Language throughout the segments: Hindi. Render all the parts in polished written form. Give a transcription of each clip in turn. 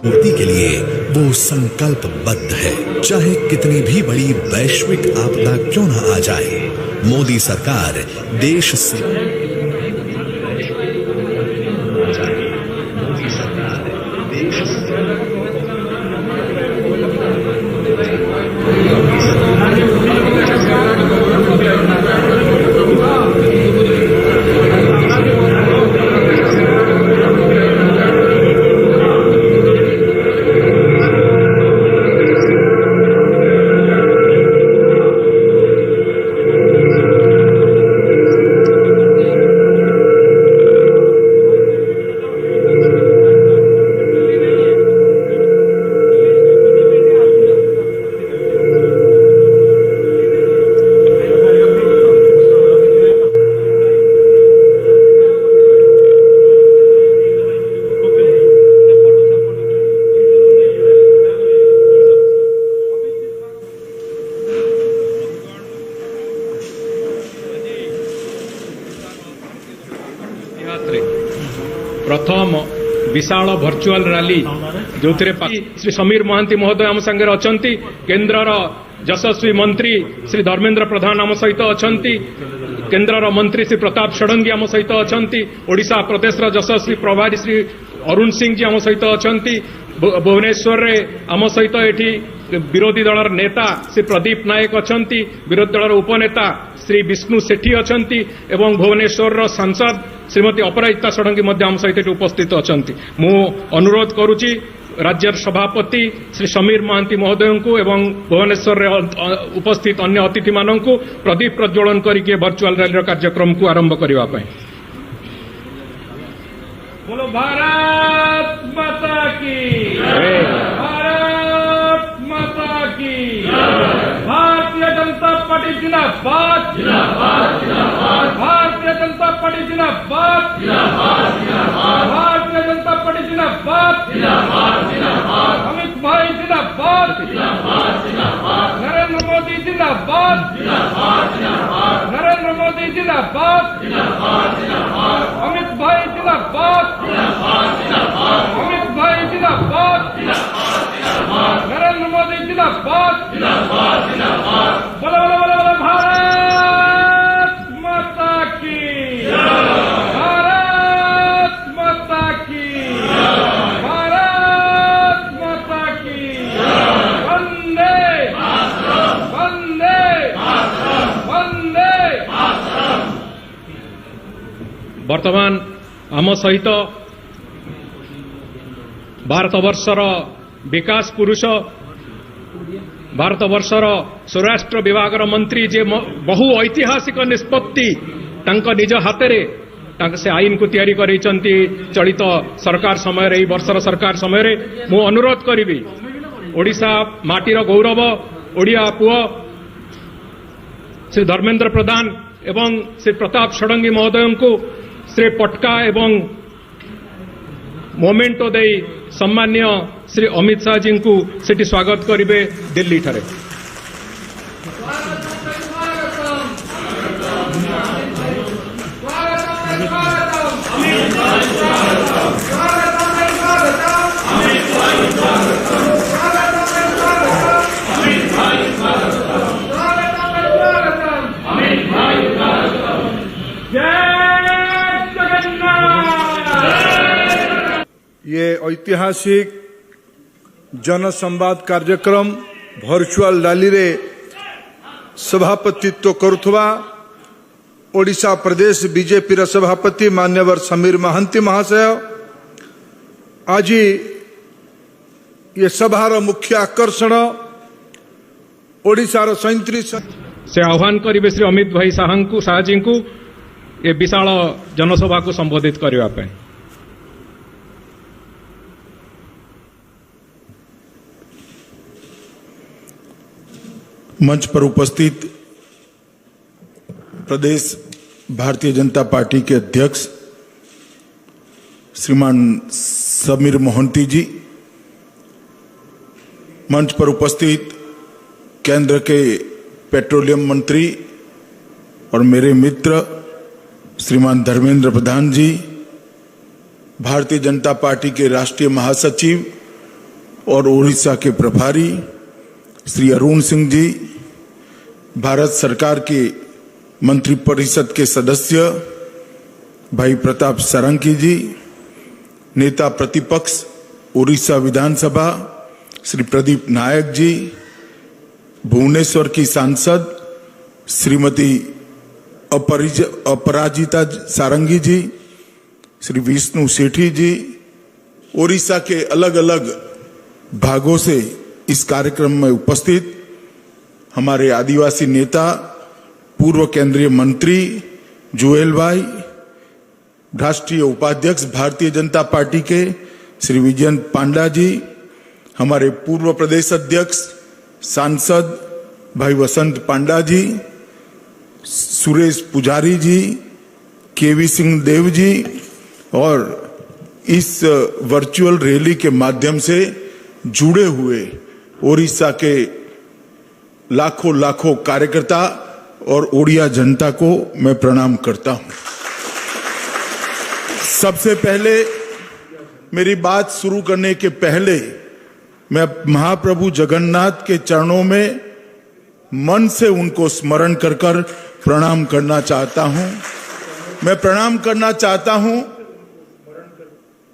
मोदी के लिए वो संकल्पबद्ध है, चाहे कितनी भी बड़ी वैश्विक आपदा क्यों न आ जाए। मोदी सरकार देश से प्रथम विशाल भर्चुआल रैली जो श्री समीर महांती महोदय आम संगे अच्छा केन्द्रर यशस्वी मंत्री श्री धर्मेन्द्र प्रधान आम सहित अच्छा केन्द्रर मंत्री श्री प्रताप षडंगी आम सहित अच्छा ओडिशा प्रदेश यशस्वी प्रभारी श्री अरुण सिंह जी आम सहित अच्छा भुवनेश्वर आम सहित एठी विरोधी दलर नेता श्री प्रदीप नायक अच्छा विरोधी दलर उपनेता श्री विष्णु सेठी अच्छा एवं भुवनेश्वर सांसद श्रीमती अपराजिता षडंगी आम सहित उपस्थित अच्छा मु अनुरोध करुच्ची राज्य सभापति श्री समीर महांती महोदय को एवं भुवनेश्वर उपस्थित अन्य अतिथि मानक प्रदीप प्रज्वलन करके वर्चुअल रैली कार्यक्रम को आरंभ करने। बोलो भारत माता की, भारत माता की, भारतीय जनता पार्टी जिंदाबाद, भारतीय जनता पार्टी जिंदाबाद, भारतीय जनता पार्टी जिंदाबाद, अमित भाई जिंदाबाद, नरेंद्र मोदी जिंदाबाद, नरेंद्र मोदी जिंदाबाद, अमित भाई जिंदाबाद, अमित भाई जिंदाबाद, नरेंद्र मोदी जिंदाबाद, बोलो बोलो बोलो बोलो भारत माता की, भारत माता की, भारत माता की, वंदे वंदे वंदे। वर्तमान आम सहित भारतवर्षर विकास पुरुष भारतवर्षर स्वराष्ट्र विभागर मंत्री जे बहु ऐतिहासिक निष्पत्ति निज हाथ से आईन को तैयारी करैचंती चलित सरकार समय वर्षर सरकार समय मु अनुरोध करी ओडिशा माटीर गौरव ओडिया पुओ श्री धर्मेन्द्र प्रधान एवं श्री प्रताप षडंगी महोदय को श्री पटका एवं मोमेंटो दे सम्मान्य श्री अमित शाह जी को सेठी स्वागत करेंगे दिल्ली ठारे। ये ऐतिहासिक जनसंवाद कार्यक्रम वर्चुअल रैली रे सभापतित्व करुवा ओडिशा प्रदेश बीजेपी रा सभापति मान्यवर समीर महांती महाशय आज ये सभार मुख्य आकर्षण ओडिशा 37 से आह्वान करेंगे श्री अमित भाई शाह जी को ये विशाल जनसभा को संबोधित करने। मंच पर उपस्थित प्रदेश भारतीय जनता पार्टी के अध्यक्ष श्रीमान समीर मोहंती जी, मंच पर उपस्थित केंद्र के पेट्रोलियम मंत्री और मेरे मित्र श्रीमान धर्मेन्द्र प्रधान जी, भारतीय जनता पार्टी के राष्ट्रीय महासचिव और ओडिशा के प्रभारी श्री अरुण सिंह जी, भारत सरकार के मंत्रिपरिषद के सदस्य भाई प्रताप सारंगी जी, नेता प्रतिपक्ष ओडिशा विधानसभा श्री प्रदीप नायक जी, भुवनेश्वर की सांसद श्रीमती अपराजिता सारंगी जी, श्री विष्णु सेठी जी, ओडिशा के अलग अलग भागों से इस कार्यक्रम में उपस्थित हमारे आदिवासी नेता पूर्व केंद्रीय मंत्री जुएल भाई, राष्ट्रीय उपाध्यक्ष भारतीय जनता पार्टी के श्री विजयंत पांडा जी, हमारे पूर्व प्रदेश अध्यक्ष सांसद भाई वसंत पांडा जी, सुरेश पुजारी जी, केवी सिंह देव जी, और इस वर्चुअल रैली के माध्यम से जुड़े हुए ओडिशा के लाखों लाखों कार्यकर्ता और ओडिया जनता को मैं प्रणाम करता हूं। सबसे पहले मेरी बात शुरू करने के पहले मैं महाप्रभु जगन्नाथ के चरणों में मन से उनको स्मरण कर कर प्रणाम करना चाहता हूं। मैं प्रणाम करना चाहता हूं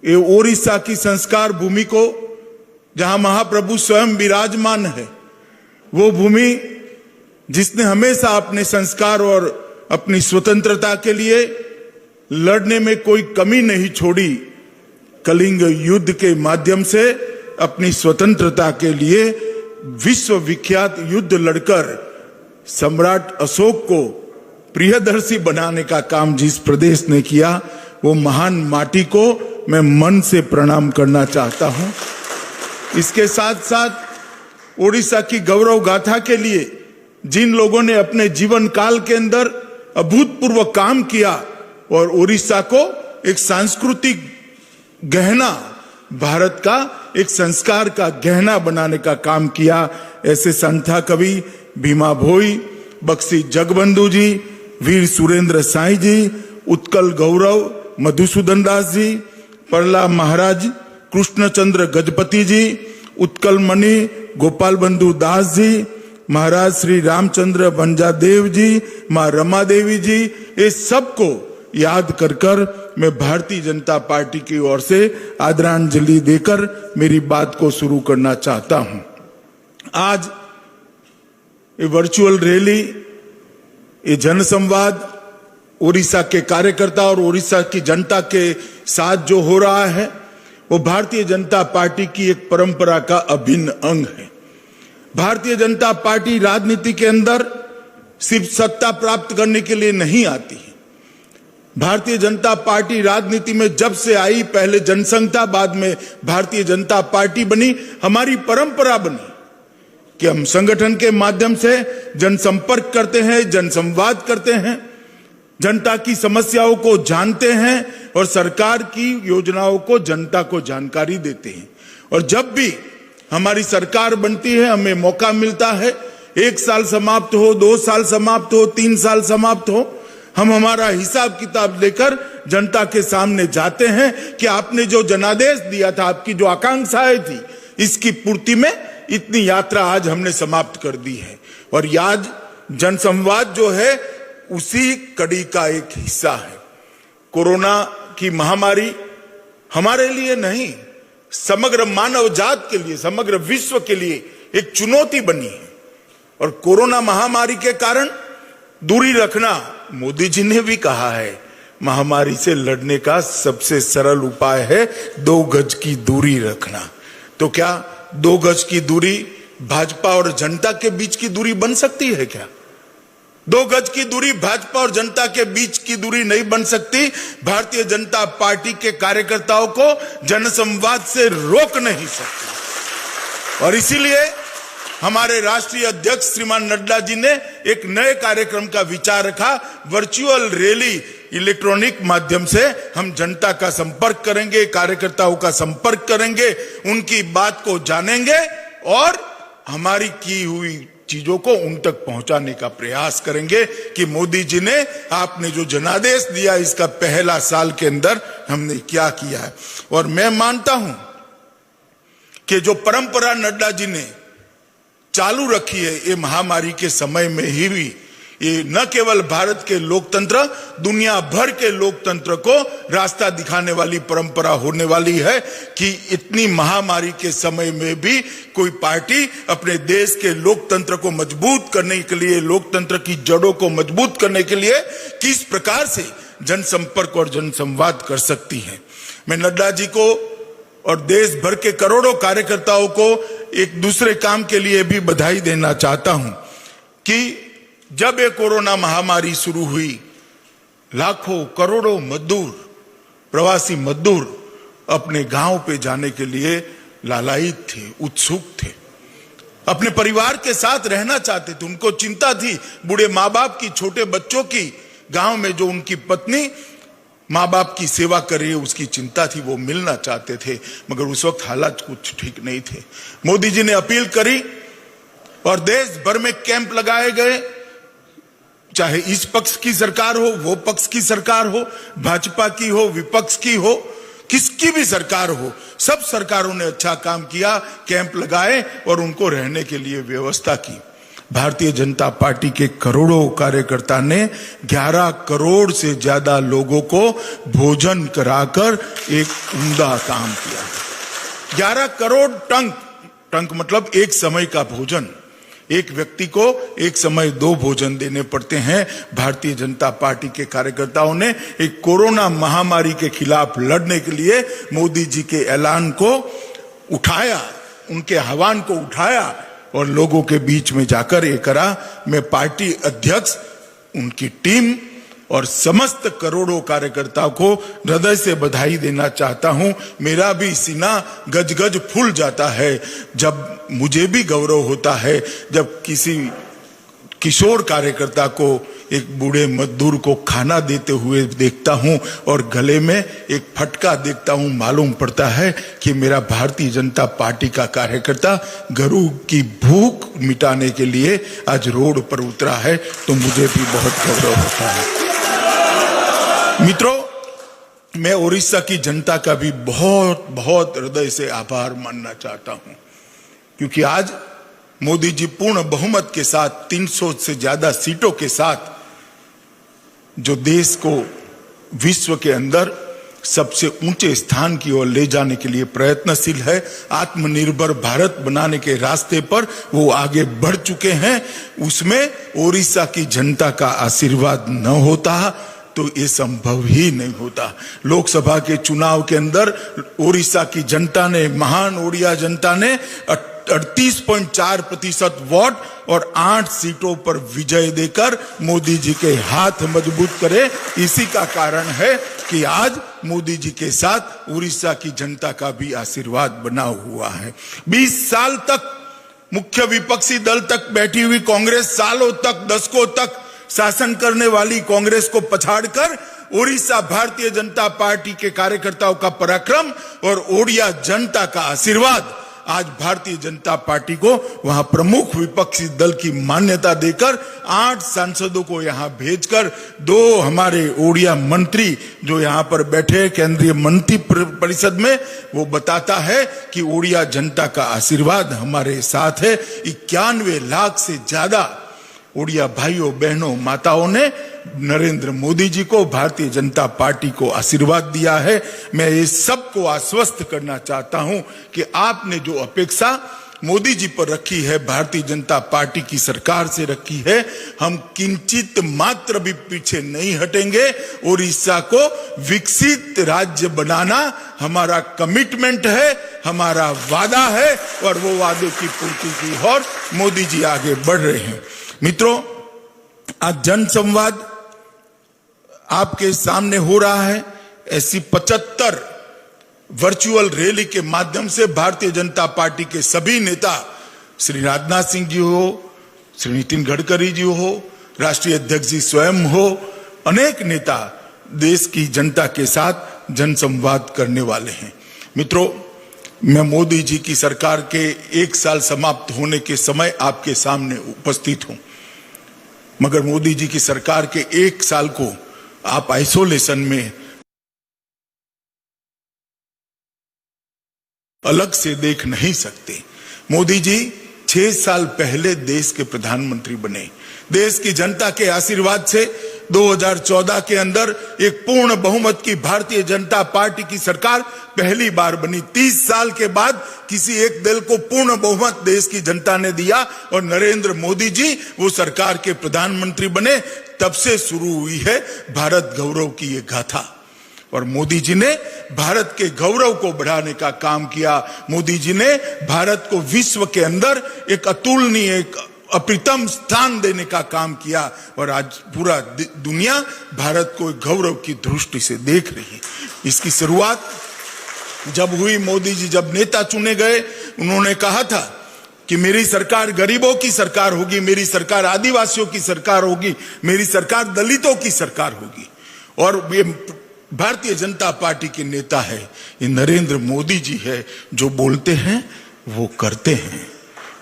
ये ओडिशा की संस्कार भूमि को, जहां महाप्रभु स्वयं विराजमान है, वो भूमि जिसने हमेशा अपने संस्कार और अपनी स्वतंत्रता के लिए लड़ने में कोई कमी नहीं छोड़ी। कलिंग युद्ध के माध्यम से अपनी स्वतंत्रता के लिए विश्व विख्यात युद्ध लड़कर सम्राट अशोक को प्रियदर्शी बनाने का काम जिस प्रदेश ने किया, वो महान माटी को मैं मन से प्रणाम करना चाहता हूं। इसके साथ साथ ओडिशा की गौरव गाथा के लिए जिन लोगों ने अपने जीवन काल के अंदर अभूतपूर्व काम किया और ओडिशा को एक सांस्कृतिक गहना, भारत का एक संस्कार का गहना बनाने का काम किया, ऐसे संथा कवि भीमा भोई, बक्सी जगबंधु जी, वीर सुरेंद्र साई जी, उत्कल गौरव मधुसूदन दास जी, परला महाराज कृष्णचंद्र गजपति जी, उत्कल मणि गोपाल बंधु दास जी, महाराज श्री रामचंद्र बंजादेव जी, मां रमा देवी जी, ये सबको याद कर कर मैं भारतीय जनता पार्टी की ओर से आदरांजलि देकर मेरी बात को शुरू करना चाहता हूं। आज ये वर्चुअल रैली, ये जनसंवाद ओडिशा के कार्यकर्ता और ओडिशा की जनता के साथ जो हो रहा है, वो भारतीय जनता पार्टी की एक परंपरा का अभिन्न अंग है। भारतीय जनता पार्टी राजनीति के अंदर सिर्फ सत्ता प्राप्त करने के लिए नहीं आती है। भारतीय जनता पार्टी राजनीति में जब से आई, पहले जनसंघ था, बाद में भारतीय जनता पार्टी बनी, हमारी परंपरा बनी कि हम संगठन के माध्यम से जनसंपर्क करते हैं, जनसंवाद करते हैं, जनता की समस्याओं को जानते हैं और सरकार की योजनाओं को जनता को जानकारी देते हैं। और जब भी हमारी सरकार बनती है, हमें मौका मिलता है, 1 साल समाप्त हो, 2 साल समाप्त हो, 3 साल समाप्त हो, हम हमारा हिसाब किताब लेकर जनता के सामने जाते हैं कि आपने जो जनादेश दिया था, आपकी जो आकांक्षाएं थी, इसकी पूर्ति में इतनी यात्रा आज हमने समाप्त कर दी है। और आज जनसंवाद जो है उसी कड़ी का एक हिस्सा है। कोरोना की महामारी हमारे लिए नहीं, समग्र मानव जात के लिए, समग्र विश्व के लिए एक चुनौती बनी है। और कोरोना महामारी के कारण दूरी रखना, मोदी जी ने भी कहा है, महामारी से लड़ने का सबसे सरल उपाय है 2 गज की दूरी रखना। तो क्या 2 गज की दूरी भाजपा और जनता के बीच की दूरी बन सकती है क्या? 2 गज की दूरी भाजपा और जनता के बीच की दूरी नहीं बन सकती। भारतीय जनता पार्टी के कार्यकर्ताओं को जनसंवाद से रोक नहीं सकती। और इसीलिए हमारे राष्ट्रीय अध्यक्ष श्रीमान नड्डा जी ने एक नए कार्यक्रम का विचार रखा, वर्चुअल रैली, इलेक्ट्रॉनिक माध्यम से हम जनता का संपर्क करेंगे, कार्यकर्ताओं का संपर्क करेंगे, उनकी बात को जानेंगे और हमारी की हुई चीजों को उन तक पहुंचाने का प्रयास करेंगे कि मोदी जी ने आपने जो जनादेश दिया इसका पहला साल के अंदर हमने क्या किया है। और मैं मानता हूं कि जो परंपरा नड्डा जी ने चालू रखी है ये महामारी के समय में ही हुई, ये न केवल भारत के लोकतंत्र दुनिया भर के लोकतंत्र को रास्ता दिखाने वाली परंपरा होने वाली है कि इतनी महामारी के समय में भी कोई पार्टी अपने देश के लोकतंत्र को मजबूत करने के लिए, लोकतंत्र की जड़ों को मजबूत करने के लिए किस प्रकार से जनसंपर्क और जनसंवाद कर सकती है। मैं नड्डा जी को और देश भर के करोड़ों कार्यकर्ताओं को एक दूसरे काम के लिए भी बधाई देना चाहता हूं कि जब ये कोरोना महामारी शुरू हुई, लाखों करोड़ों मजदूर, प्रवासी मजदूर अपने गांव पे जाने के लिए लालायित थे, उत्सुक थे, अपने परिवार के साथ रहना चाहते थे। उनको चिंता थी बूढ़े माँ बाप की, छोटे बच्चों की, गांव में जो उनकी पत्नी माँ बाप की सेवा कर रही है उसकी चिंता थी, वो मिलना चाहते थे, मगर उस वक्त हालात कुछ ठीक नहीं थे। मोदी जी ने अपील करी और देश भर में कैंप लगाए गए, चाहे इस पक्ष की सरकार हो, वो पक्ष की सरकार हो, भाजपा की हो, विपक्ष की हो, किसकी भी सरकार हो, सब सरकारों ने अच्छा काम किया, कैंप लगाए और उनको रहने के लिए व्यवस्था की। भारतीय जनता पार्टी के करोड़ों कार्यकर्ता ने 11 करोड़ से ज्यादा लोगों को भोजन कराकर एक उम्दा काम किया। 11 करोड़ टंक मतलब एक समय का भोजन। एक व्यक्ति को एक समय 2 भोजन देने पड़ते हैं। भारतीय जनता पार्टी के कार्यकर्ताओं ने एक कोरोना महामारी के खिलाफ लड़ने के लिए मोदी जी के ऐलान को उठाया, उनके आह्वान को उठाया और लोगों के बीच में जाकर ये करा। मैं पार्टी अध्यक्ष, उनकी टीम और समस्त करोड़ों कार्यकर्ताओं को हृदय से बधाई देना चाहता हूं। मेरा भी सीना गज-गज फूल जाता है जब मुझे भी गौरव होता है जब किसी किशोर कार्यकर्ता को, एक बूढ़े मजदूर को खाना देते हुए देखता हूं और गले में एक फटका देखता हूं। मालूम पड़ता है कि मेरा भारतीय जनता पार्टी का कार्यकर्ता गरीब की भूख मिटाने के लिए आज रोड पर उतरा है, तो मुझे भी बहुत गौरव होता है। मित्रों, मैं उड़ीसा की जनता का भी बहुत बहुत हृदय से आभार मानना चाहता हूं, क्योंकि आज मोदी जी पूर्ण बहुमत के साथ 300 से ज्यादा सीटों के साथ जो देश को विश्व के अंदर सबसे ऊंचे स्थान की ओर ले जाने के लिए प्रयत्नशील है, आत्मनिर्भर भारत बनाने के रास्ते पर वो आगे बढ़ चुके हैं, उसमें उड़ीसा की जनता का आशीर्वाद न होता तो ये संभव ही नहीं होता। लोकसभा के चुनाव के अंदर उड़ीसा की जनता ने, महान ओडिया जनता ने 38.4% वोट और 8 सीटों पर विजय देकर मोदी जी के हाथ मजबूत करे। इसी का कारण है कि आज मोदी जी के साथ उड़ीसा की जनता का भी आशीर्वाद बना हुआ है। 20 साल तक मुख्य विपक्षी दल तक बैठी हुई कांग्रेस, सालों तक, दशकों तक शासन करने वाली कांग्रेस को पछाड़कर उड़ीसा भारतीय जनता पार्टी के कार्यकर्ताओं का पराक्रम और ओडिया जनता का आशीर्वाद आज भारतीय जनता पार्टी को वहां प्रमुख विपक्षी दल की मान्यता देकर 8 सांसदों को यहां भेजकर 2 हमारे ओडिया मंत्री जो यहां पर बैठे केंद्रीय मंत्री परिषद में, वो बताता है कि ओडिया जनता का आशीर्वाद हमारे साथ है। 91 लाख से ज्यादा ओडिया भाइयों बहनों माताओं ने नरेंद्र मोदी जी को, भारतीय जनता पार्टी को आशीर्वाद दिया है। मैं ये सबको आश्वस्त करना चाहता हूं कि आपने जो अपेक्षा मोदी जी पर रखी है, भारतीय जनता पार्टी की सरकार से रखी है, हम किंचित मात्र भी पीछे नहीं हटेंगे। उड़ीसा को विकसित राज्य बनाना हमारा कमिटमेंट है, हमारा वादा है और वो वादे की पूर्ति की ओर मोदी जी आगे बढ़ रहे हैं। मित्रों, आज जनसंवाद आपके सामने हो रहा है। ऐसी 75 वर्चुअल रैली के माध्यम से भारतीय जनता पार्टी के सभी नेता, श्री राजनाथ सिंह जी हो, श्री नितिन गडकरी जी हो, राष्ट्रीय अध्यक्ष जी स्वयं हो, अनेक नेता देश की जनता के साथ जनसंवाद करने वाले हैं। मित्रों, मैं मोदी जी की सरकार के 1 साल समाप्त होने के समय आपके सामने उपस्थित हूं, मगर मोदी जी की सरकार के 1 साल को आप आइसोलेशन में अलग से देख नहीं सकते। मोदी जी 6 साल पहले देश के प्रधानमंत्री बने। देश की जनता के आशीर्वाद से 2014 के अंदर एक पूर्ण बहुमत की भारतीय जनता पार्टी की सरकार पहली बार बनी। 30 साल के बाद किसी एक दल को पूर्ण बहुमत देश की जनता ने दिया और नरेंद्र मोदी जी वो सरकार के प्रधानमंत्री बने। तब से शुरू हुई है भारत गौरव की ये गाथा और मोदी जी ने भारत के गौरव को बढ़ाने का काम किया। मोदी जी ने भारत को विश्व के अंदर एक अतुलनीय, एक अप्रतिम स्थान देने का काम किया और आज पूरा दुनिया भारत को गौरव की दृष्टि से देख रही है। इसकी शुरुआत जब हुई, मोदी जी जब नेता चुने गए, उन्होंने कहा था कि मेरी सरकार गरीबों की सरकार होगी, मेरी सरकार आदिवासियों की सरकार होगी, मेरी सरकार दलितों की सरकार होगी। और ये भारतीय जनता पार्टी के नेता है, ये नरेंद्र मोदी जी है, जो बोलते हैं वो करते हैं।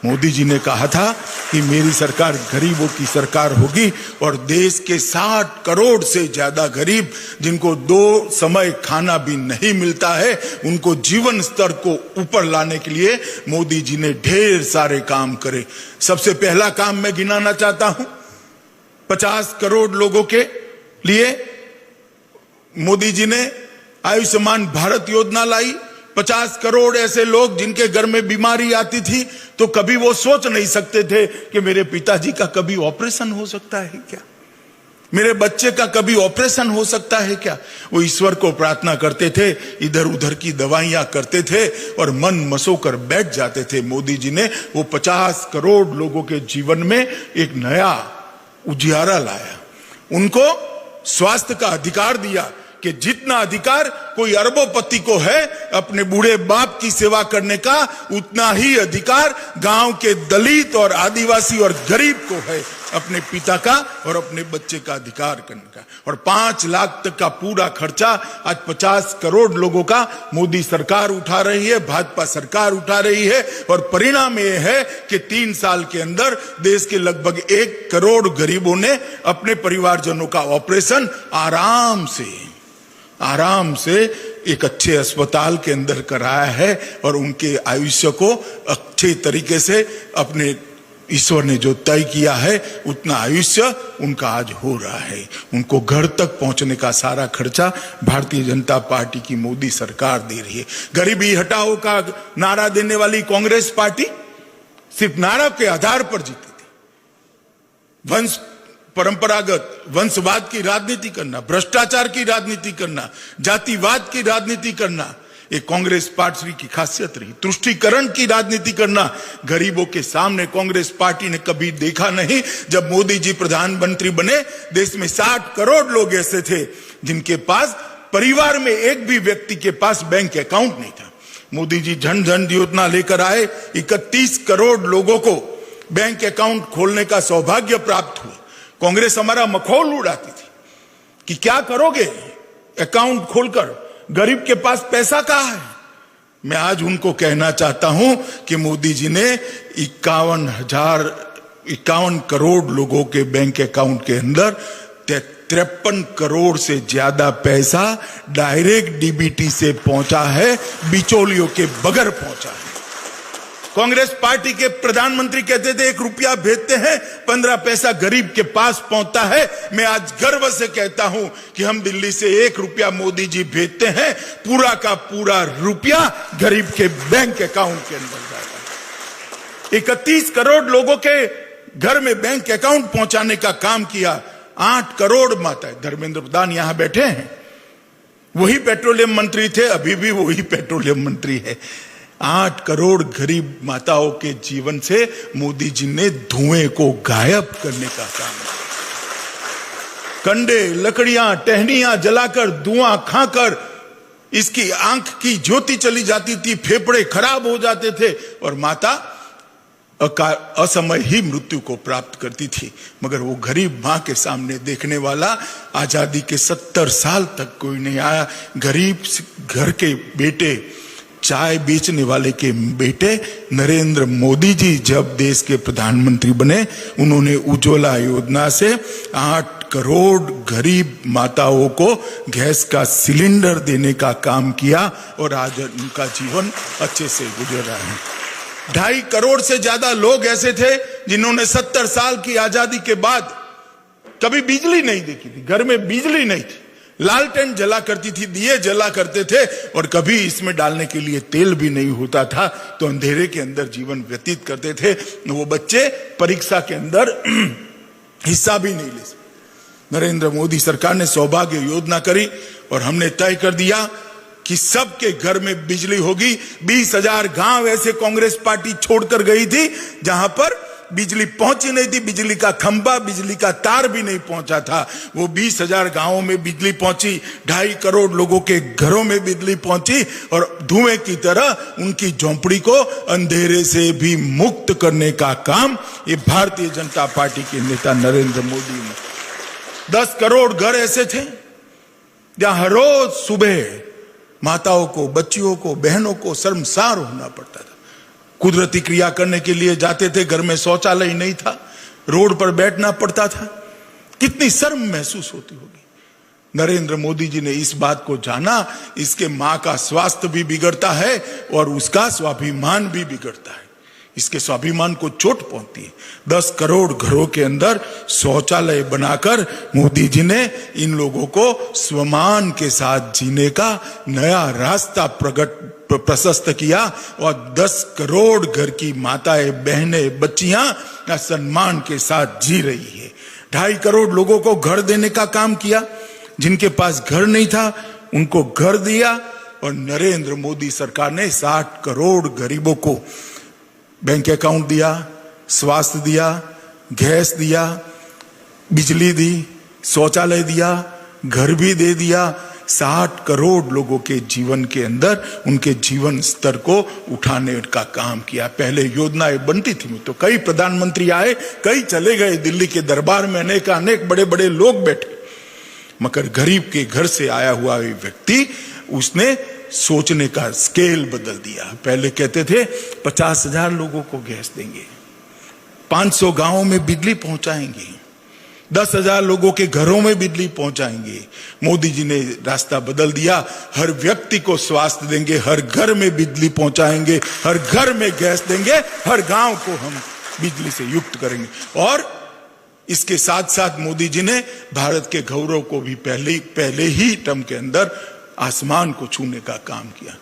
मोदी जी ने कहा था कि मेरी सरकार गरीबों की सरकार होगी और देश के 60 करोड़ से ज्यादा गरीब जिनको 2 समय खाना भी नहीं मिलता है, उनको जीवन स्तर को ऊपर लाने के लिए मोदी जी ने ढेर सारे काम करे। सबसे पहला काम मैं गिनाना चाहता हूं, 50 करोड़ लोगों के लिए मोदी जी ने आयुष्मान भारत योजना लाई। 50 करोड़ ऐसे लोग जिनके घर में बीमारी आती थी तो कभी वो सोच नहीं सकते थे कि मेरे पिताजी का कभी ऑपरेशन हो सकता है क्या, मेरे बच्चे का कभी ऑपरेशन हो सकता है क्या। वो ईश्वर को प्रार्थना करते थे, इधर उधर की दवाइयां करते थे और मन मसोकर बैठ जाते थे। मोदी जी ने वो 50 करोड़ लोगों के जीवन में एक नया उजियारा लाया। उनको स्वास्थ्य का अधिकार दिया कि जितना अधिकार कोई अरबोपति को है अपने बूढ़े बाप की सेवा करने का, उतना ही अधिकार गांव के दलित और आदिवासी और गरीब को है अपने पिता का और अपने बच्चे का अधिकार करने का। और 5 लाख तक का पूरा खर्चा आज 50 करोड़ लोगों का मोदी सरकार उठा रही है, भाजपा सरकार उठा रही है। और परिणाम यह है कि 3 साल के अंदर देश के लगभग 1 करोड़ गरीबों ने अपने परिवारजनों का ऑपरेशन आराम से एक अच्छे अस्पताल के अंदर कराया है और उनके आयुष्य को अच्छे तरीके से अपने ईश्वर ने जो तय किया है उतना आयुष्य उनका आज हो रहा है। उनको घर तक पहुंचने का सारा खर्चा भारतीय जनता पार्टी की मोदी सरकार दे रही है। गरीबी हटाओ का नारा देने वाली कांग्रेस पार्टी सिर्फ नारा के आधार पर जीती थी। परंपरागत वंशवाद की राजनीति करना, भ्रष्टाचार की राजनीति करना, जातिवाद की राजनीति करना, ये कांग्रेस पार्टी की खासियत रही। तुष्टीकरण की राजनीति करना गरीबों के सामने कांग्रेस पार्टी ने कभी देखा नहीं। जब मोदी जी प्रधानमंत्री बने, देश में 60 करोड़ लोग ऐसे थे जिनके पास परिवार में एक भी व्यक्ति के पास बैंक अकाउंट नहीं था। मोदी जी जन धन योजना लेकर आए, 31 करोड़ लोगों को बैंक अकाउंट खोलने का सौभाग्य प्राप्त हुआ। कांग्रेस हमारा मखौल उड़ाती थी कि क्या करोगे अकाउंट खोलकर, गरीब के पास पैसा कहां है। मैं आज उनको कहना चाहता हूं कि मोदी जी ने 51 करोड़ लोगों के बैंक अकाउंट के अंदर 53 करोड़ से ज्यादा पैसा डायरेक्ट डीबीटी से पहुंचा है, बिचौलियों के बगैर पहुंचा है। कांग्रेस पार्टी के प्रधानमंत्री कहते थे 1 रुपया भेजते हैं 15 पैसा गरीब के पास पहुंचता है। मैं आज गर्व से कहता हूं कि हम दिल्ली से 1 रुपया मोदी जी भेजते हैं, पूरा का पूरा रुपया गरीब के बैंक अकाउंट के अंदर जाता है। 31 करोड़ लोगों के घर में बैंक अकाउंट पहुंचाने का काम किया। 8 करोड़ माताएं, धर्मेंद्र प्रधान यहां बैठे हैं, वही पेट्रोलियम मंत्री थे, अभी भी वही पेट्रोलियम मंत्री है। 8 करोड़ गरीब माताओं के जीवन से मोदी जी ने धुएं को गायब करने का काम किया। कंडे, लकड़ियां, टहनियां जलाकर, धुआं खाकर इसकी आंख की ज्योति चली जाती थी, फेफड़े खराब हो जाते थे और माता असमय ही मृत्यु को प्राप्त करती थी। मगर वो गरीब मां के सामने देखने वाला आजादी के 70 साल तक कोई नहीं आया। गरीब घर के बेटे चाय बेचने वाले के बेटे नरेंद्र मोदी जी जब देश के प्रधानमंत्री बने, उन्होंने उज्ज्वला योजना से 8 करोड़ गरीब माताओं को गैस का सिलेंडर देने का काम किया और आज उनका जीवन अच्छे से गुजर रहा है। 2.5 करोड़ से ज्यादा लोग ऐसे थे जिन्होंने 70 साल की आजादी के बाद कभी बिजली नहीं देखी थी, घर में बिजली नहीं थी, लालटेन जला करती थी, दिए जला करते थे और कभी इसमें डालने के लिए तेल भी नहीं होता था, तो अंधेरे के अंदर जीवन व्यतीत करते थे। वो बच्चे परीक्षा के अंदर हिस्सा भी नहीं ले सकते। नरेंद्र मोदी सरकार ने सौभाग्य योजना करी और हमने तय कर दिया कि सबके घर में बिजली होगी। 20,000 गांव ऐसे कांग्रेस पार्टी छोड़कर गई थी जहां पर बिजली पहुंची नहीं थी, बिजली का खंभा, बिजली का तार भी नहीं पहुंचा था। वो 20,000 गांवों में बिजली पहुंची, 2.5 करोड़ लोगों के घरों में बिजली पहुंची और धुएं की तरह उनकी झोंपड़ी को अंधेरे से भी मुक्त करने का काम ये भारतीय जनता पार्टी के नेता नरेंद्र मोदी ने। 10 करोड़ घर ऐसे थे जहां हर रोज सुबह माताओं को, बच्चियों को, बहनों को शर्मसार होना पड़ता था। कुदरती क्रिया करने के लिए जाते थे, घर में शौचालय नहीं था, रोड पर बैठना पड़ता था। कितनी शर्म महसूस होती होगी। नरेंद्र मोदी जी ने इस बात को जाना, इसके मां का स्वास्थ्य भी बिगड़ता है और उसका स्वाभिमान भी बिगड़ता है, इसके स्वाभिमान को चोट पहुंचती है। 10 करोड़ घरों के अंदर शौचालय बनाकर मोदी जी ने इन लोगों को स्वमान के साथ जीने का नया रास्ता प्रशस्त किया और 10 करोड़ घर की माताएं, बहनें, बच्चियां सम्मान के साथ जी रही है। 2.5 करोड़ लोगों को घर देने का काम किया। जिनके पास घर नहीं था उनको घर दिया और नरेंद्र मोदी सरकार ने 60 करोड़ गरीबों को बैंक अकाउंट दिया, स्वास्थ्य दिया, गैस दिया, बिजली दी, शौचालय दिया, घर भी दे दिया। 60 करोड़ लोगों के जीवन के अंदर उनके जीवन स्तर को उठाने का काम किया। पहले योजनाएं बनती थी तो कई प्रधानमंत्री आए, कई चले गए, दिल्ली के दरबार में अनेक बड़े बड़े लोग बैठे, मगर गरीब के घर से आया हुआ व्यक्ति उसने सोचने का स्केल बदल दिया। पहले कहते थे 50,000 लोगों को गैस देंगे, 500 गांवों में बिजली पहुंचाएंगे, 10,000 लोगों के घरों में बिजली पहुंचाएंगे। मोदी जी ने रास्ता बदल दिया, हर व्यक्ति को स्वास्थ्य देंगे, हर घर में बिजली पहुंचाएंगे, हर घर में गैस देंगे, हर गांव को हम बिजली से युक्त करेंगे। और इसके साथ साथ मोदी जी ने भारत के गौरव को भी पहले ही टर्म के अंदर आसमान को छूने का काम किया।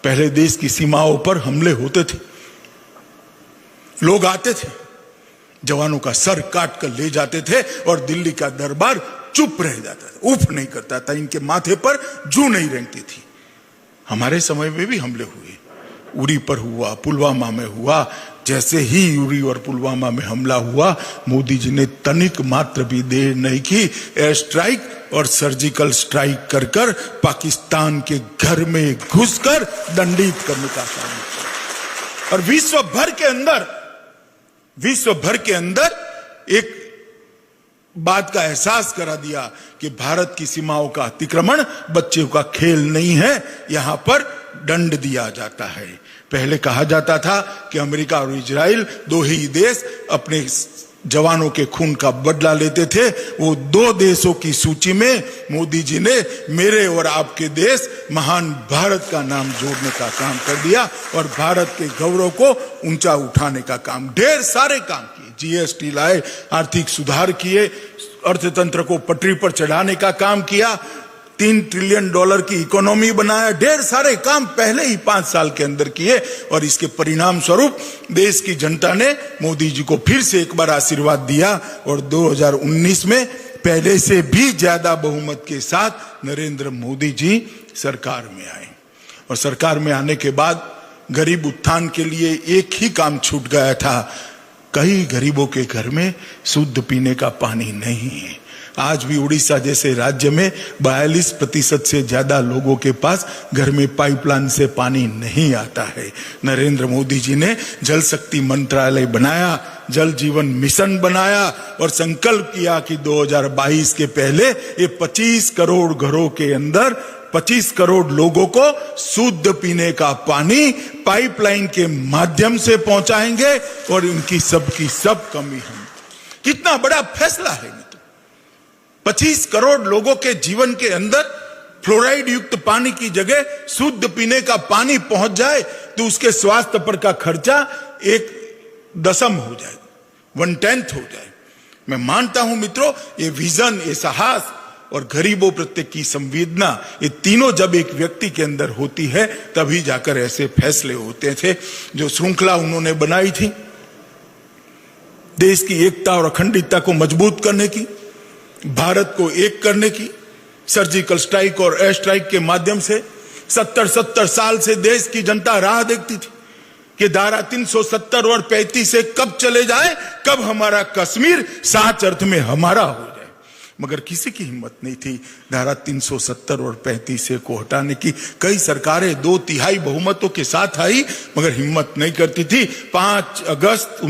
पहले देश की सीमाओं पर हमले होते थे, लोग आते थे, जवानों का सर काट कर ले जाते थे और दिल्ली का दरबार चुप रह जाता था, उफ नहीं करता था, इनके माथे पर जू नहीं रेंगती थी। हमारे समय में भी हमले हुए, उरी पर हुआ, पुलवामा में हुआ। जैसे ही उरी और पुलवामा में हमला हुआ, मोदी जी ने तनिक मात्र भी देर नहीं की, एयर स्ट्राइक और सर्जिकल स्ट्राइक कर कर पाकिस्तान के घर में घुसकर दंडित करने का काम किया। और विश्व भर के अंदर एक बात का एहसास करा दिया कि भारत की सीमाओं का अतिक्रमण बच्चों का खेल नहीं है, यहां पर दंड दिया जाता है। पहले कहा जाता था कि अमेरिका और इजराइल 2 ही देश अपने जवानों के खून का बदला लेते थे। वो 2 देशों की सूची में मोदी जी ने मेरे और आपके देश महान भारत का नाम जोड़ने का काम कर दिया और भारत के गौरव को ऊंचा उठाने का काम, ढेर सारे काम किए। जीएसटी लाए, आर्थिक सुधार किए, अर्थतंत्र को पटरी पर चढ़ाने का काम किया, $3 ट्रिलियन की इकोनॉमी बनाया, ढेर सारे काम पहले ही 5 साल के अंदर किए। और इसके परिणाम स्वरूप देश की जनता ने मोदी जी को फिर से एक बार आशीर्वाद दिया और 2019 में पहले से भी ज्यादा बहुमत के साथ नरेंद्र मोदी जी सरकार में आए। और सरकार में आने के बाद गरीब उत्थान के लिए एक ही काम छूट गया था, कई गरीबों के घर में शुद्ध पीने का पानी नहीं है। आज भी उड़ीसा जैसे राज्य में 42% से ज्यादा लोगों के पास घर में पाइपलाइन से पानी नहीं आता है। नरेंद्र मोदी जी ने जल शक्ति मंत्रालय बनाया, जल जीवन मिशन बनाया और संकल्प किया कि 2022 के पहले ये 25 करोड़ घरों के अंदर 25 करोड़ लोगों को शुद्ध पीने का पानी पाइपलाइन के माध्यम से पहुंचाएंगे और इनकी सबकी सब कमी हम। कितना बड़ा फैसला है मित्रों। 25 करोड़ लोगों के जीवन के अंदर फ्लोराइड युक्त पानी की जगह शुद्ध पीने का पानी पहुंच जाए तो उसके स्वास्थ्य पर का खर्चा 1/10 हो जाए, 1/10 हो जाए। मैं मानता हूं मित्रों, ये विजन, ये साहस और गरीबों प्रत्ये की संवेदना, ये तीनों जब एक व्यक्ति के अंदर होती है तभी जाकर ऐसे फैसले होते थे। जो श्रृंखला उन्होंने बनाई थी देश की एकता और अखंडता को मजबूत करने की, भारत को एक करने की, सर्जिकल स्ट्राइक और एयर स्ट्राइक के माध्यम से 70 साल से देश की जनता राह देखती थी कि धारा 370 और 35 से कब चले जाए, कब हमारा कश्मीर सच अर्थ में हमारा हो जाए। मगर किसी की हिम्मत नहीं थी धारा 370 और 35 को हटाने की। कई सरकारें 2/3 बहुमतों के साथ आई मगर हिम्मत नहीं करती थी। 5 अगस्त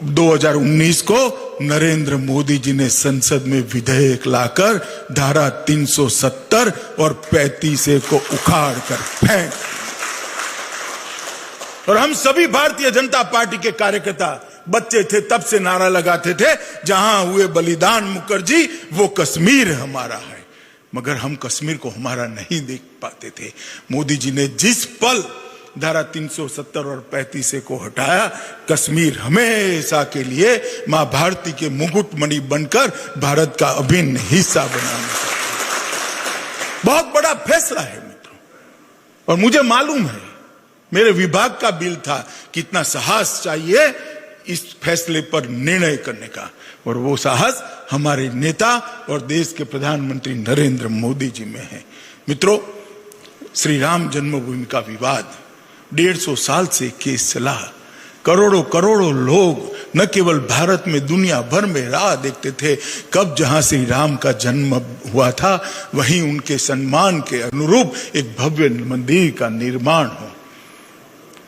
2019 को नरेंद्र मोदी जी ने संसद में विधेयक लाकर धारा 370 और 35 को उखाड़ कर फेंक, और हम सभी भारतीय जनता पार्टी के कार्यकर्ता बच्चे थे तब से नारा लगाते थे, जहां हुए बलिदान मुखर्जी वो कश्मीर हमारा है। मगर हम कश्मीर को हमारा नहीं देख पाते थे। मोदी जी ने जिस पल धारा 370 और 35 को हटाया, कश्मीर हमेशा के लिए मां भारती के मुकुटमणि बनकर भारत का अभिन्न हिस्सा बनाने का बहुत बड़ा फैसला है मित्रों। और मुझे मालूम है, मेरे विभाग का बिल था, कितना साहस चाहिए इस फैसले पर निर्णय करने का, और वो साहस हमारे नेता और देश के प्रधानमंत्री नरेंद्र मोदी जी में है। मित्रों, श्री राम जन्मभूमि का विवाद 150 साल से केस चला। करोड़ों लोग न केवल भारत में, दुनिया भर में राह देखते थे कब जहां श्री राम का जन्म हुआ था वहीं उनके सम्मान के अनुरूप एक भव्य मंदिर का निर्माण हो।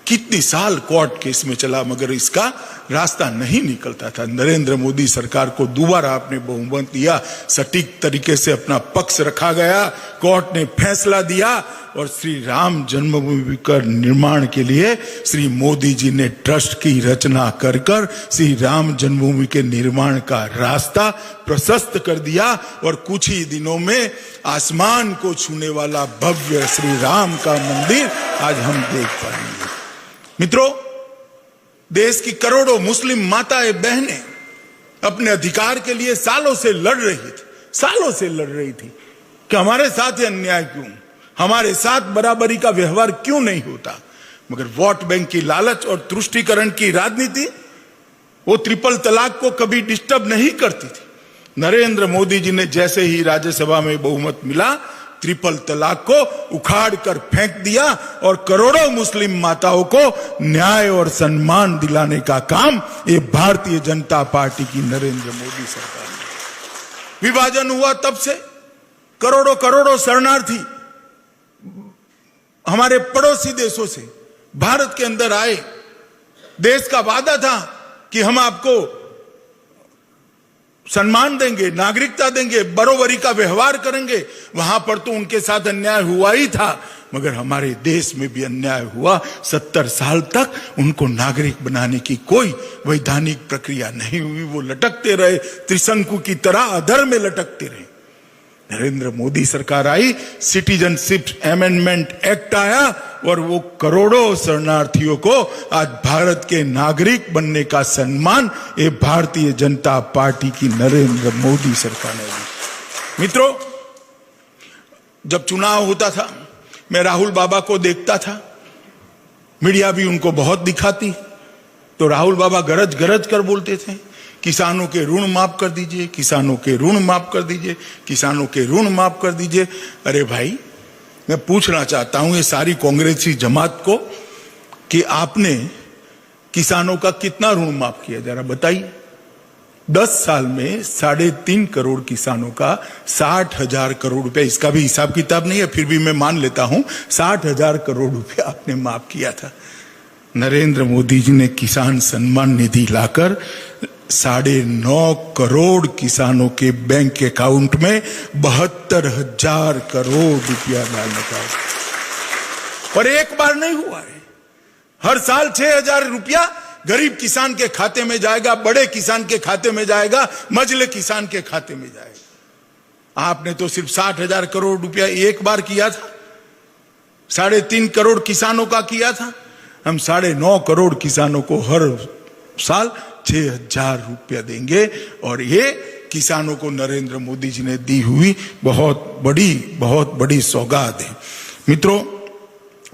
कितनी साल कोर्ट केस में चला मगर इसका रास्ता नहीं निकलता था। नरेंद्र मोदी सरकार को दोबारा आपने बहुमत दिया, सटीक तरीके से अपना पक्ष रखा गया, कोर्ट ने फैसला दिया और श्री राम जन्मभूमि का निर्माण के लिए श्री मोदी जी ने ट्रस्ट की रचना कर श्री राम जन्मभूमि के निर्माण का रास्ता प्रशस्त कर दिया और कुछ ही दिनों में आसमान को छूने वाला भव्य श्री राम का मंदिर आज हम देख पाएंगे। मित्रों, देश की करोड़ों मुस्लिम माताएं बहनें अपने अधिकार के लिए सालों से लड़ रही थी कि हमारे साथ ये अन्याय क्यों, हमारे साथ बराबरी का व्यवहार क्यों नहीं होता। मगर वोट बैंक की लालच और तुष्टीकरण की राजनीति वो ट्रिपल तलाक को कभी डिस्टर्ब नहीं करती थी। नरेंद्र मोदी जी ने जैसे ही राज्यसभा में बहुमत मिला, ट्रिपल तलाक को उखाड़ कर फेंक दिया और करोड़ों मुस्लिम माताओं को न्याय और सम्मान दिलाने का काम ये भारतीय जनता पार्टी की नरेंद्र मोदी सरकार ने। विभाजन हुआ तब से करोड़ों शरणार्थी हमारे पड़ोसी देशों से भारत के अंदर आए। देश का वादा था कि हम आपको सम्मान देंगे, नागरिकता देंगे, बरोबरी का व्यवहार करेंगे। वहां पर तो उनके साथ अन्याय हुआ ही था मगर हमारे देश में भी अन्याय हुआ। 70 साल तक उनको नागरिक बनाने की कोई वैधानिक प्रक्रिया नहीं हुई। वो लटकते रहे, त्रिशंकु की तरह अधर में लटकते रहे। नरेंद्र मोदी सरकार आई, सिटीजनशिप अमेंडमेंट एक्ट आया और वो करोड़ों शरणार्थियों को आज भारत के नागरिक बनने का सम्मान ये भारतीय जनता पार्टी की नरेंद्र मोदी सरकार ने दी। मित्रों, जब चुनाव होता था मैं राहुल बाबा को देखता था, मीडिया भी उनको बहुत दिखाती, तो राहुल बाबा गरज कर बोलते थे, किसानों के ऋण माफ कर दीजिए, किसानों के ऋण माफ कर दीजिए, किसानों के ऋण माफ कर दीजिए। अरे भाई, मैं पूछना चाहता हूं ये सारी कांग्रेसी जमात को कि आपने किसानों का कितना ऋण माफ किया, जरा बताइए। 10 साल में 3.5 करोड़ किसानों का 60,000 करोड़ रुपया, इसका भी हिसाब किताब नहीं है फिर भी मैं मान लेता हूं 60,000 करोड़ रुपया आपने माफ किया था। नरेंद्र मोदी जी ने किसान सम्मान निधि लाकर 9.5 करोड़ किसानों के बैंक अकाउंट में 72,000 करोड़ रुपया डालने का। और एक बार नहीं हुआ है, हर साल 6,000 रुपया गरीब किसान के खाते में जाएगा, बड़े किसान के खाते में जाएगा, मझले किसान के खाते में जाएगा। आपने तो सिर्फ 60,000 करोड़ रुपया एक बार किया था, 3.5 करोड़ किसानों का किया था। हम 9.5 करोड़ किसानों को हर साल 6,000 रुपया देंगे, और ये किसानों को नरेंद्र मोदी जी ने दी हुई बहुत बड़ी सौगात है। मित्रों,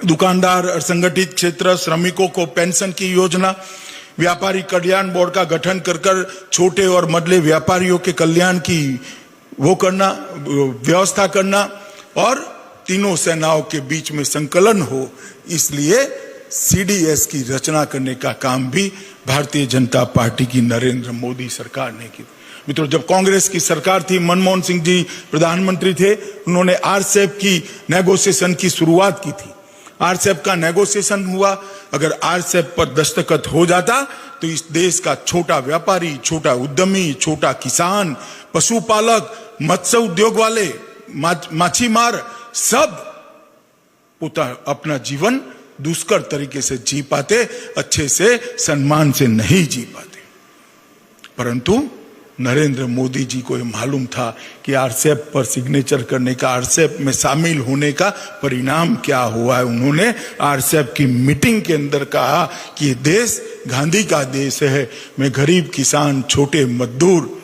दुकानदार, असंगठित क्षेत्र, श्रमिकों को पेंशन की योजना, व्यापारी कल्याण बोर्ड का गठन कर छोटे और मझले व्यापारियों के कल्याण की व्यवस्था करना, और तीनों सेनाओं के बीच में संकलन हो, इसलिए सीडीएस की रचना करने का काम भी भारतीय जनता पार्टी की नरेंद्र मोदी सरकार ने की। मित्रों, जब कांग्रेस की सरकार थी, मनमोहन सिंह जी प्रधानमंत्री थे, उन्होंने आरसेप की नेगोशिएशन की शुरुआत की थी। आरसेप का नेगोशिएशन हुआ, अगर आरसेप पर दस्तखत हो जाता तो इस देश का छोटा व्यापारी, छोटा उद्यमी, छोटा किसान, पशुपालक, मत्स्य उद्योग वाले, माछीमार सब अपना जीवन दुष्कर तरीके से जी पाते, अच्छे से सम्मान से नहीं जी पाते। परंतु नरेंद्र मोदी जी को यह मालूम था कि आरसेप पर सिग्नेचर करने का, आरसेप में शामिल होने का परिणाम क्या हुआ है। उन्होंने आरसेप की मीटिंग के अंदर कहा कि ये देश गांधी का देश है, मैं गरीब किसान, छोटे मजदूर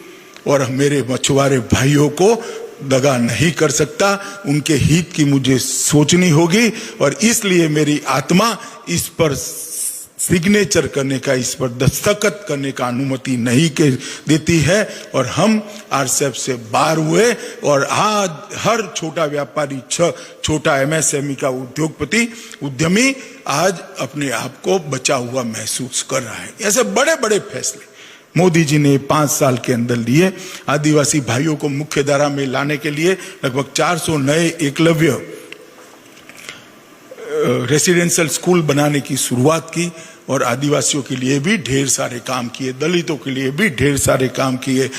और मेरे मछुआरे भाइयों को दगा नहीं कर सकता, उनके हित की मुझे सोचनी होगी, और इसलिए मेरी आत्मा इस पर सिग्नेचर करने का, इस पर दस्तखत करने का अनुमति नहीं देती है। और हम आरसेप से बाहर हुए, और आज हर छोटा व्यापारी, छोटा एमएसएमई का उद्योगपति, उद्यमी आज अपने आप को बचा हुआ महसूस कर रहा है। ऐसे बड़े बड़े फैसले मोदी जी ने 5 साल के अंदर लिए। आदिवासी भाइयों को मुख्य धारा में लाने के लिए लगभग 400 नए एकलव्य रेसिडेंशियल स्कूल बनाने की शुरुआत की, और आदिवासियों के लिए भी ढेर सारे काम किए, दलितों के लिए भी ढेर सारे काम किए,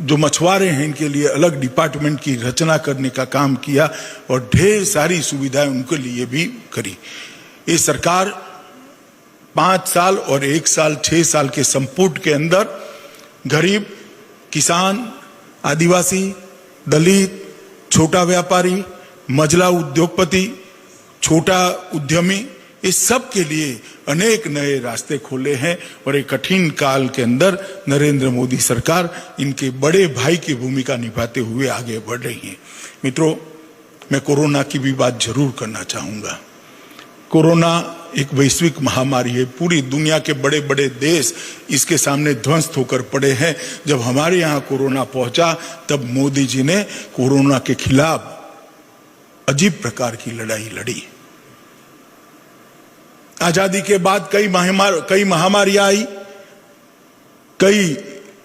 जो मछुआरे हैं इनके लिए अलग डिपार्टमेंट की रचना करने का काम किया, और ढेर सारी सुविधाएं उनके लिए भी करी। ये सरकार 5 साल और 1 साल 6 साल के संपुट के अंदर गरीब, किसान, आदिवासी, दलित, छोटा व्यापारी, मझला उद्योगपति, छोटा उद्यमी, इस सब के लिए अनेक नए रास्ते खोले हैं। और एक कठिन काल के अंदर नरेंद्र मोदी सरकार इनके बड़े भाई की भूमिका निभाते हुए आगे बढ़ रही है। मित्रों, मैं कोरोना की भी बात जरूर करना चाहूंगा। कोरोना एक वैश्विक महामारी है, पूरी दुनिया के बड़े बड़े देश इसके सामने ध्वस्त होकर पड़े हैं। जब हमारे यहाँ कोरोना पहुंचा, तब मोदी जी ने कोरोना के खिलाफ अजीब प्रकार की लड़ाई लड़ी। आजादी के बाद कई महामारियां आई, कई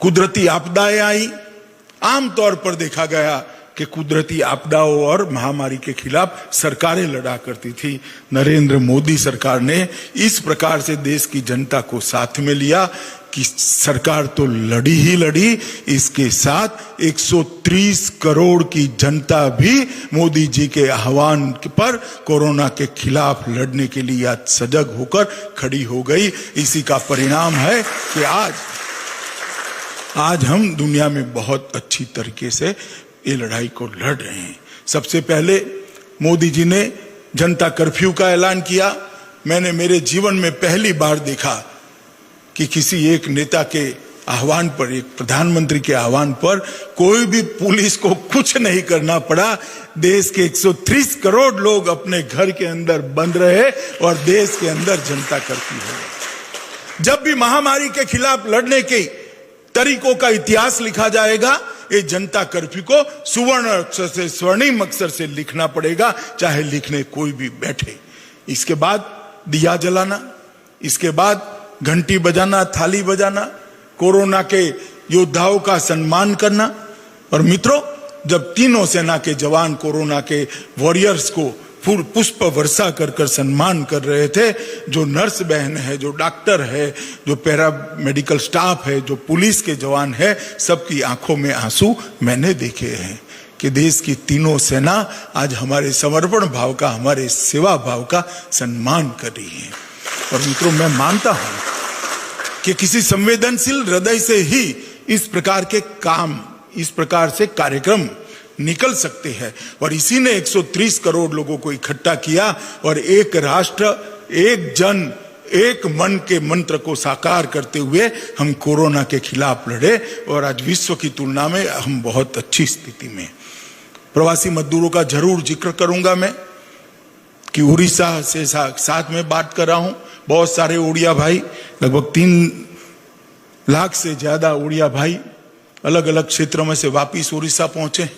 कुदरती आपदाएं आई। आमतौर पर देखा गया कि कुदरती आपदाओं और महामारी के खिलाफ सरकारें लड़ा करती थी। नरेंद्र मोदी सरकार ने इस प्रकार से देश की जनता को साथ में लिया कि सरकार तो लड़ी ही लड़ी, इसके साथ 130 करोड़ की जनता भी मोदी जी के आह्वान पर कोरोना के खिलाफ लड़ने के लिए आज सजग होकर खड़ी हो गई। इसी का परिणाम है कि आज हम दुनिया में बहुत अच्छी तरीके से ये लड़ाई को लड़ रहे हैं। सबसे पहले मोदी जी ने जनता कर्फ्यू का ऐलान किया। मैंने मेरे जीवन में पहली बार देखा कि किसी एक नेता के आह्वान पर, एक प्रधानमंत्री के आह्वान पर कोई भी पुलिस को कुछ नहीं करना पड़ा। देश के 130 करोड़ लोग अपने घर के अंदर बंद रहे और देश के अंदर जनता कर्फ्यू हो। जब भी महामारी के खिलाफ लड़ने के तरीकों का इतिहास लिखा जाएगा, ये जनता कर्फ्यू को सुवर्ण अक्षर से, स्वर्णिम अक्षर से लिखना पड़ेगा, चाहे लिखने कोई भी बैठे। इसके बाद दिया जलाना, इसके बाद घंटी बजाना, थाली बजाना, कोरोना के योद्धाओं का सम्मान करना। और मित्रों, जब तीनों सेना के जवान कोरोना के वॉरियर्स को पुष्प वर्षा कर कर सम्मान कर रहे थे। जो नर्स बहन है, जो डॉक्टर है, जो पैरा मेडिकल स्टाफ है, जो पुलिस के जवान है, सबकी आंखों में आंसू मैंने देखे हैं कि देश की तीनों सेना आज हमारे समर्पण भाव का, हमारे सेवा भाव का सम्मान कर रही है। और मित्रों, मैं मानता हूं कि किसी संवेदनशील हृदय से ही इस प्रकार के काम, इस प्रकार से कार्यक्रम निकल सकते हैं। और इसी ने 130 करोड़ लोगों को इकट्ठा किया और एक राष्ट्र, एक जन, एक मन के मंत्र को साकार करते हुए हम कोरोना के खिलाफ लड़े और आज विश्व की तुलना में हम बहुत अच्छी स्थिति में। प्रवासी मजदूरों का जरूर जिक्र करूंगा मैं कि उड़ीसा से साथ में बात कर रहा हूं। बहुत सारे उड़िया भाई, लगभग 3 लाख से ज्यादा उड़िया भाई अलग अलग क्षेत्रों में से वापिस उड़ीसा पहुंचे।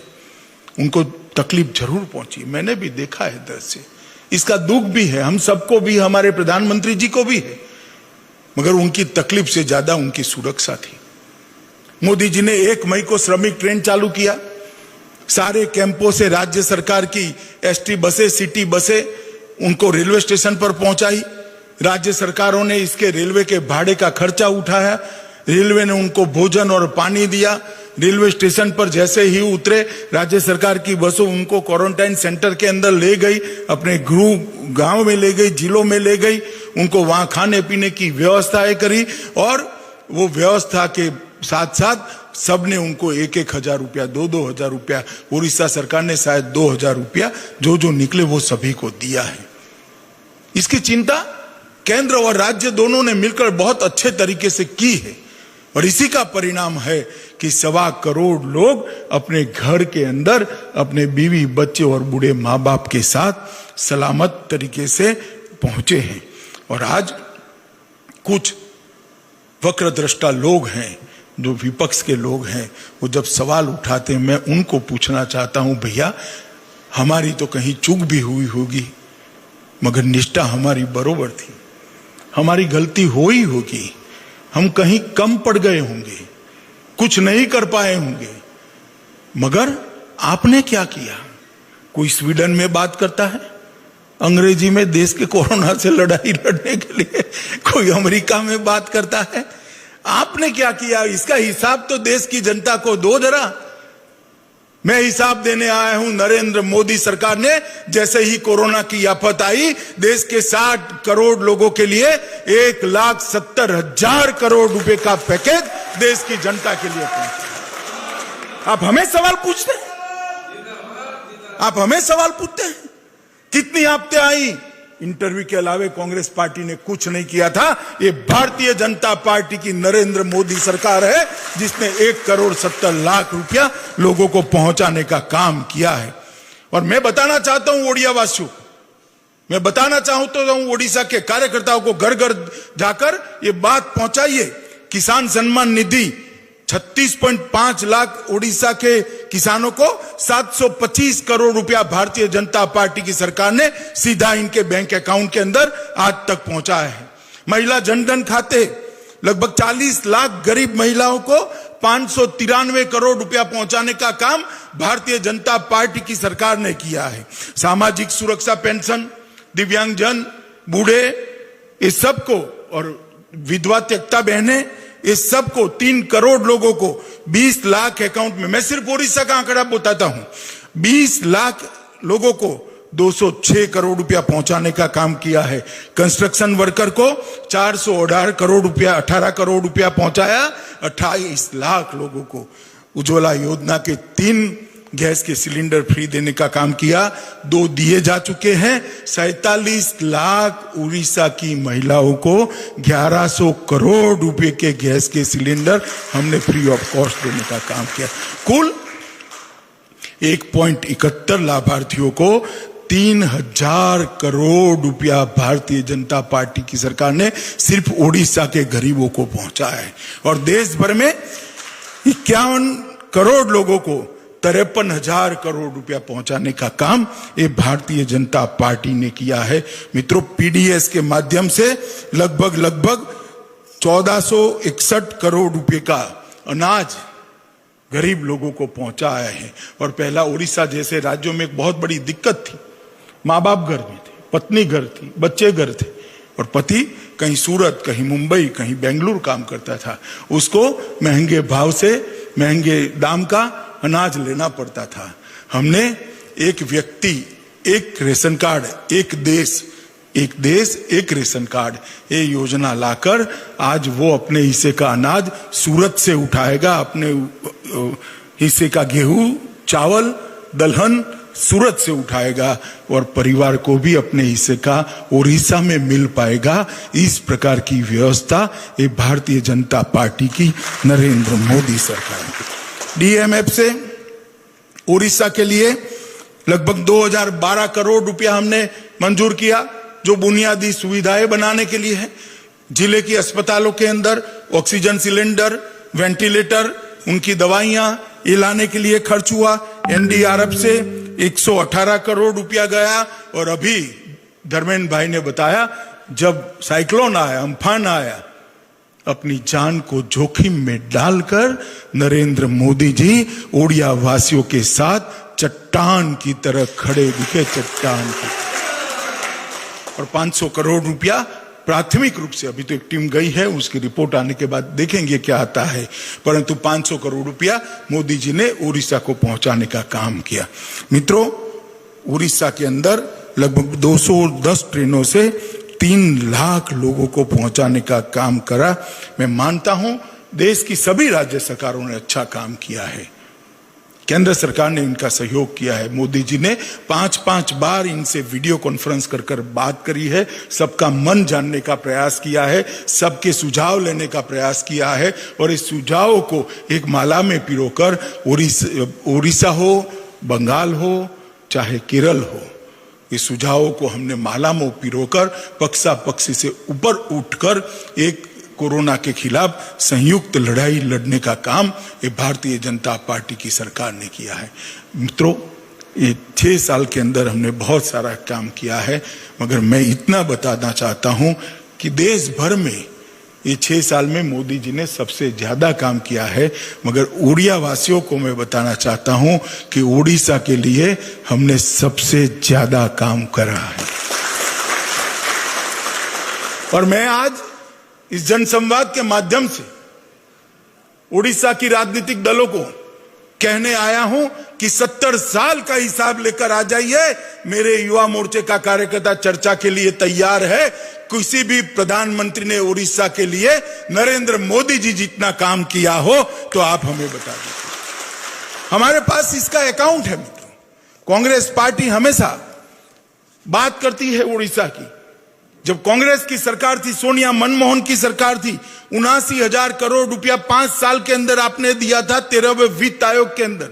उनको तकलीफ जरूर पहुंची, मैंने भी देखा है दृश्य। इसका दुख भी है, हम सबको भी, हमारे प्रधानमंत्री जी को भी है, मगर उनकी तकलीफ से ज्यादा उनकी सुरक्षा थी। मोदी जी ने 1 मई को श्रमिक ट्रेन चालू किया। सारे कैंपों से राज्य सरकार की एसटी बसें, सिटी बसें उनको रेलवे स्टेशन पर पहुंचाई। राज्य सरकारों ने इसके रेलवे के भाड़े का खर्चा उठाया। रेलवे ने उनको भोजन और पानी दिया। रेलवे स्टेशन पर जैसे ही उतरे, राज्य सरकार की बसों उनको क्वारंटाइन सेंटर के अंदर ले गई, अपने गांव में ले गई, जिलों में ले गई, उनको वहां खाने पीने की व्यवस्थाएं करी। और वो व्यवस्था के साथ साथ सबने उनको 1-1 हजार रुपया, 2-2 हजार रुपया, उड़ीसा सरकार ने शायद 2 हजार रुपया जो जो निकले वो सभी को दिया है। इसकी चिंता केंद्र और राज्य दोनों ने मिलकर बहुत अच्छे तरीके से की है और इसी का परिणाम है कि 1.25 करोड़ लोग अपने घर के अंदर अपने बीवी, बच्चे और बूढ़े माँ बाप के साथ सलामत तरीके से पहुंचे हैं। और आज कुछ वक्रदृष्टा लोग हैं, जो विपक्ष के लोग हैं, वो जब सवाल उठाते हैं, मैं उनको पूछना चाहता हूं, भैया हमारी तो कहीं चूक भी हुई होगी, मगर निष्ठा हमारी बरोबर थी। हमारी गलती हो ही होगी, हम कहीं कम पड़ गए होंगे, कुछ नहीं कर पाए होंगे, मगर आपने क्या किया? कोई स्वीडन में बात करता है अंग्रेजी में देश के कोरोना से लड़ाई लड़ने के लिए, कोई अमेरिका में बात करता है। आपने क्या किया? इसका हिसाब तो देश की जनता को दो जरा। मैं हिसाब देने आया हूं, नरेंद्र मोदी सरकार ने जैसे ही कोरोना की आफत आई, देश के 60 करोड़ लोगों के लिए 1,70,000 करोड़ रुपए का पैकेज देश की जनता के लिए पहुंचा। आप हमें सवाल पूछते हैं, आप हमें सवाल पूछते हैं कितनी आपत्ति आई? इंटरव्यू के अलावे कांग्रेस पार्टी ने कुछ नहीं किया था। ये भारतीय जनता पार्टी की नरेंद्र मोदी सरकार है जिसने 1,70,00,000 रुपया लोगों को पहुंचाने का काम किया है। और मैं बताना चाहता हूं ओडिया वासियों, मैं बताना चाहता हूं ओडिशा के कार्यकर्ताओं को, घर घर जाकर ये बात पहुंचाइए। किसान सम्मान निधि 36.5 लाख ओडिशा के किसानों को 725 करोड़ रुपया भारतीय जनता पार्टी की सरकार ने सीधा इनके बैंक अकाउंट के अंदर आज तक पहुंचाया है। महिला जनधन खाते लगभग 40 लाख गरीब महिलाओं को 593 करोड़ रुपया पहुंचाने का काम भारतीय जनता पार्टी की सरकार ने किया है। सामाजिक सुरक्षा पेंशन, दिव्यांगजन, बूढ़े, इस सबको, और विधवा त्यक्ता बहनें, इस सबको 3 करोड़ लोगों को 20 लाख अकाउंट में, मैं सिर्फ ओडिशा का आंकड़ा बताता हूं, 20 लाख लोगों को 206 करोड़ रुपया पहुंचाने का काम किया है। कंस्ट्रक्शन वर्कर को 418 करोड़ रुपया पहुंचाया। 28 लाख लोगों को उज्ज्वला योजना के 3 गैस के सिलेंडर फ्री देने का काम किया, 2 दिए जा चुके हैं। 47 लाख उड़ीसा की महिलाओं को 1100 करोड़ रुपए के गैस के सिलेंडर हमने फ्री ऑफ कॉस्ट देने का काम किया। कुल 1.71 लाभार्थियों को 3,000 करोड़ रुपया भारतीय जनता पार्टी की सरकार ने सिर्फ ओडिशा के गरीबों को पहुंचाया है। और देश भर में 51 करोड़ लोगों को 53,000 करोड़ रुपया पहुंचाने का काम ये भारतीय जनता पार्टी ने किया है। मित्रों, पीडीएस के माध्यम से लगभग 1461 करोड़ रुपए का अनाज गरीब लोगों को पहुंचाया है। और पहला उड़ीसा जैसे राज्यों में एक बहुत बड़ी दिक्कत थी, माँ बाप घर में थे, पत्नी घर थी, बच्चे घर थे, और पति कहीं सूरत, कहीं मुंबई, कहीं बेंगलुरु काम करता था। उसको महंगे भाव से, महंगे दाम का अनाज लेना पड़ता था। हमने एक व्यक्ति, एक रेशन कार्ड, एक देश एक रेशन कार्ड, ये योजना लाकर आज वो अपने हिस्से का अनाज सूरत से उठाएगा, अपने हिस्से का गेहूं, चावल, दलहन सूरत से उठाएगा और परिवार को भी अपने हिस्से का ओडिशा में मिल पाएगा। इस प्रकार की व्यवस्था ये भारतीय जनता पार्टी की नरेंद्र मोदी सरकार की। डीएमएफ से ओडिशा के लिए लगभग 2012 करोड़ रुपया हमने मंजूर किया, जो बुनियादी सुविधाएं बनाने के लिए है। जिले की अस्पतालों के अंदर ऑक्सीजन सिलेंडर, वेंटिलेटर, उनकी दवाइयां ये लाने के लिए खर्च हुआ। एनडीआरएफ से 118 करोड़ रुपया गया। और अभी धर्मेंद्र भाई ने बताया, जब साइक्लोन आया, अम्फान आया, अपनी जान को जोखिम में डालकर नरेंद्र मोदी जी ओडिया वासियों के साथ चट्टान की तरह खड़े दिखे, चट्टान की। और 500 करोड़ रुपया प्राथमिक रूप से, अभी तो एक टीम गई है, उसकी रिपोर्ट आने के बाद देखेंगे क्या आता है, परंतु 500 करोड़ रुपया मोदी जी ने उड़ीसा को पहुंचाने का काम किया। मित्रों, उड़ीसा के अंदर लगभग 210 ट्रेनों से 3 लाख लोगों को पहुंचाने का काम करा। मैं मानता हूं देश की सभी राज्य सरकारों ने अच्छा काम किया है, केंद्र सरकार ने इनका सहयोग किया है। मोदी जी ने 5-5 बार इनसे वीडियो कॉन्फ्रेंस कर बात करी है, सबका मन जानने का प्रयास किया है, सबके सुझाव लेने का प्रयास किया है, और इस सुझावों को एक माला में पिरोकर उड़ीसा हो, बंगाल हो, चाहे केरल हो, इस सुझावों को हमने माला में पिरोकर पक्षा पक्षी से ऊपर उठकर एक कोरोना के खिलाफ संयुक्त लड़ाई लड़ने का काम ये भारतीय जनता पार्टी की सरकार ने किया है। मित्रों, ये 6 साल के अंदर हमने बहुत सारा काम किया है, मगर मैं इतना बताना चाहता हूं कि देश भर में ये 6 साल में मोदी जी ने सबसे ज्यादा काम किया है, मगर उड़िया वासियों को मैं बताना चाहता हूं कि उड़ीसा के लिए हमने सबसे ज्यादा काम करा है। और मैं आज इस जनसंवाद के माध्यम से उड़ीसा की राजनीतिक दलों को कहने आया हूं कि 70 साल का हिसाब लेकर आ जाइए। मेरे युवा मोर्चे का कार्यकर्ता चर्चा के लिए तैयार है। किसी भी प्रधानमंत्री ने उड़ीसा के लिए नरेंद्र मोदी जी जितना काम किया हो तो आप हमें बता दीजिए। हमारे पास इसका अकाउंट है। मित्रों, कांग्रेस पार्टी हमेशा बात करती है उड़ीसा की। जब कांग्रेस की सरकार थी, सोनिया मनमोहन की सरकार थी, 79,000 करोड़ रुपया 5 साल के अंदर आपने दिया था 13वें वित्त आयोग के अंदर,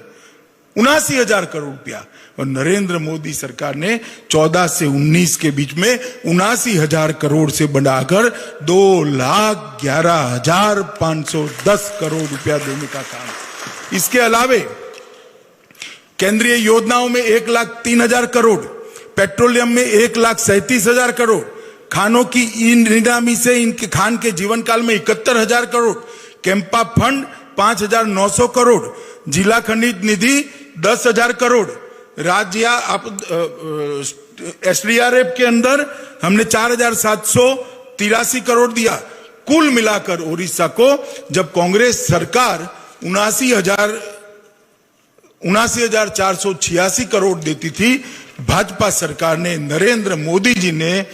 79,000 करोड़ रुपया। और नरेंद्र मोदी सरकार ने 14 से 19 के बीच में 79,000 करोड़ से बढ़ाकर 2,11,510 करोड़ रुपया देने का काम। इसके अलावे केंद्रीय योजनाओं में 1,03,000 करोड़, पेट्रोलियम में 1,37,000 करोड़, खानों की नीलामी से इनके खान के जीवन काल में 71,000 करोड़, कैंपा फंड 5,900 करोड़, जिला खनिज निधि 10,000 करोड़, राज्य एसडीआरएफ के अंदर हमने 4,783 करोड़ दिया। कुल मिलाकर उड़ीसा को जब कांग्रेस सरकार 79,486 करोड़ देती थी, भाजपा सरकार ने, नरेंद्र मोदी जी ने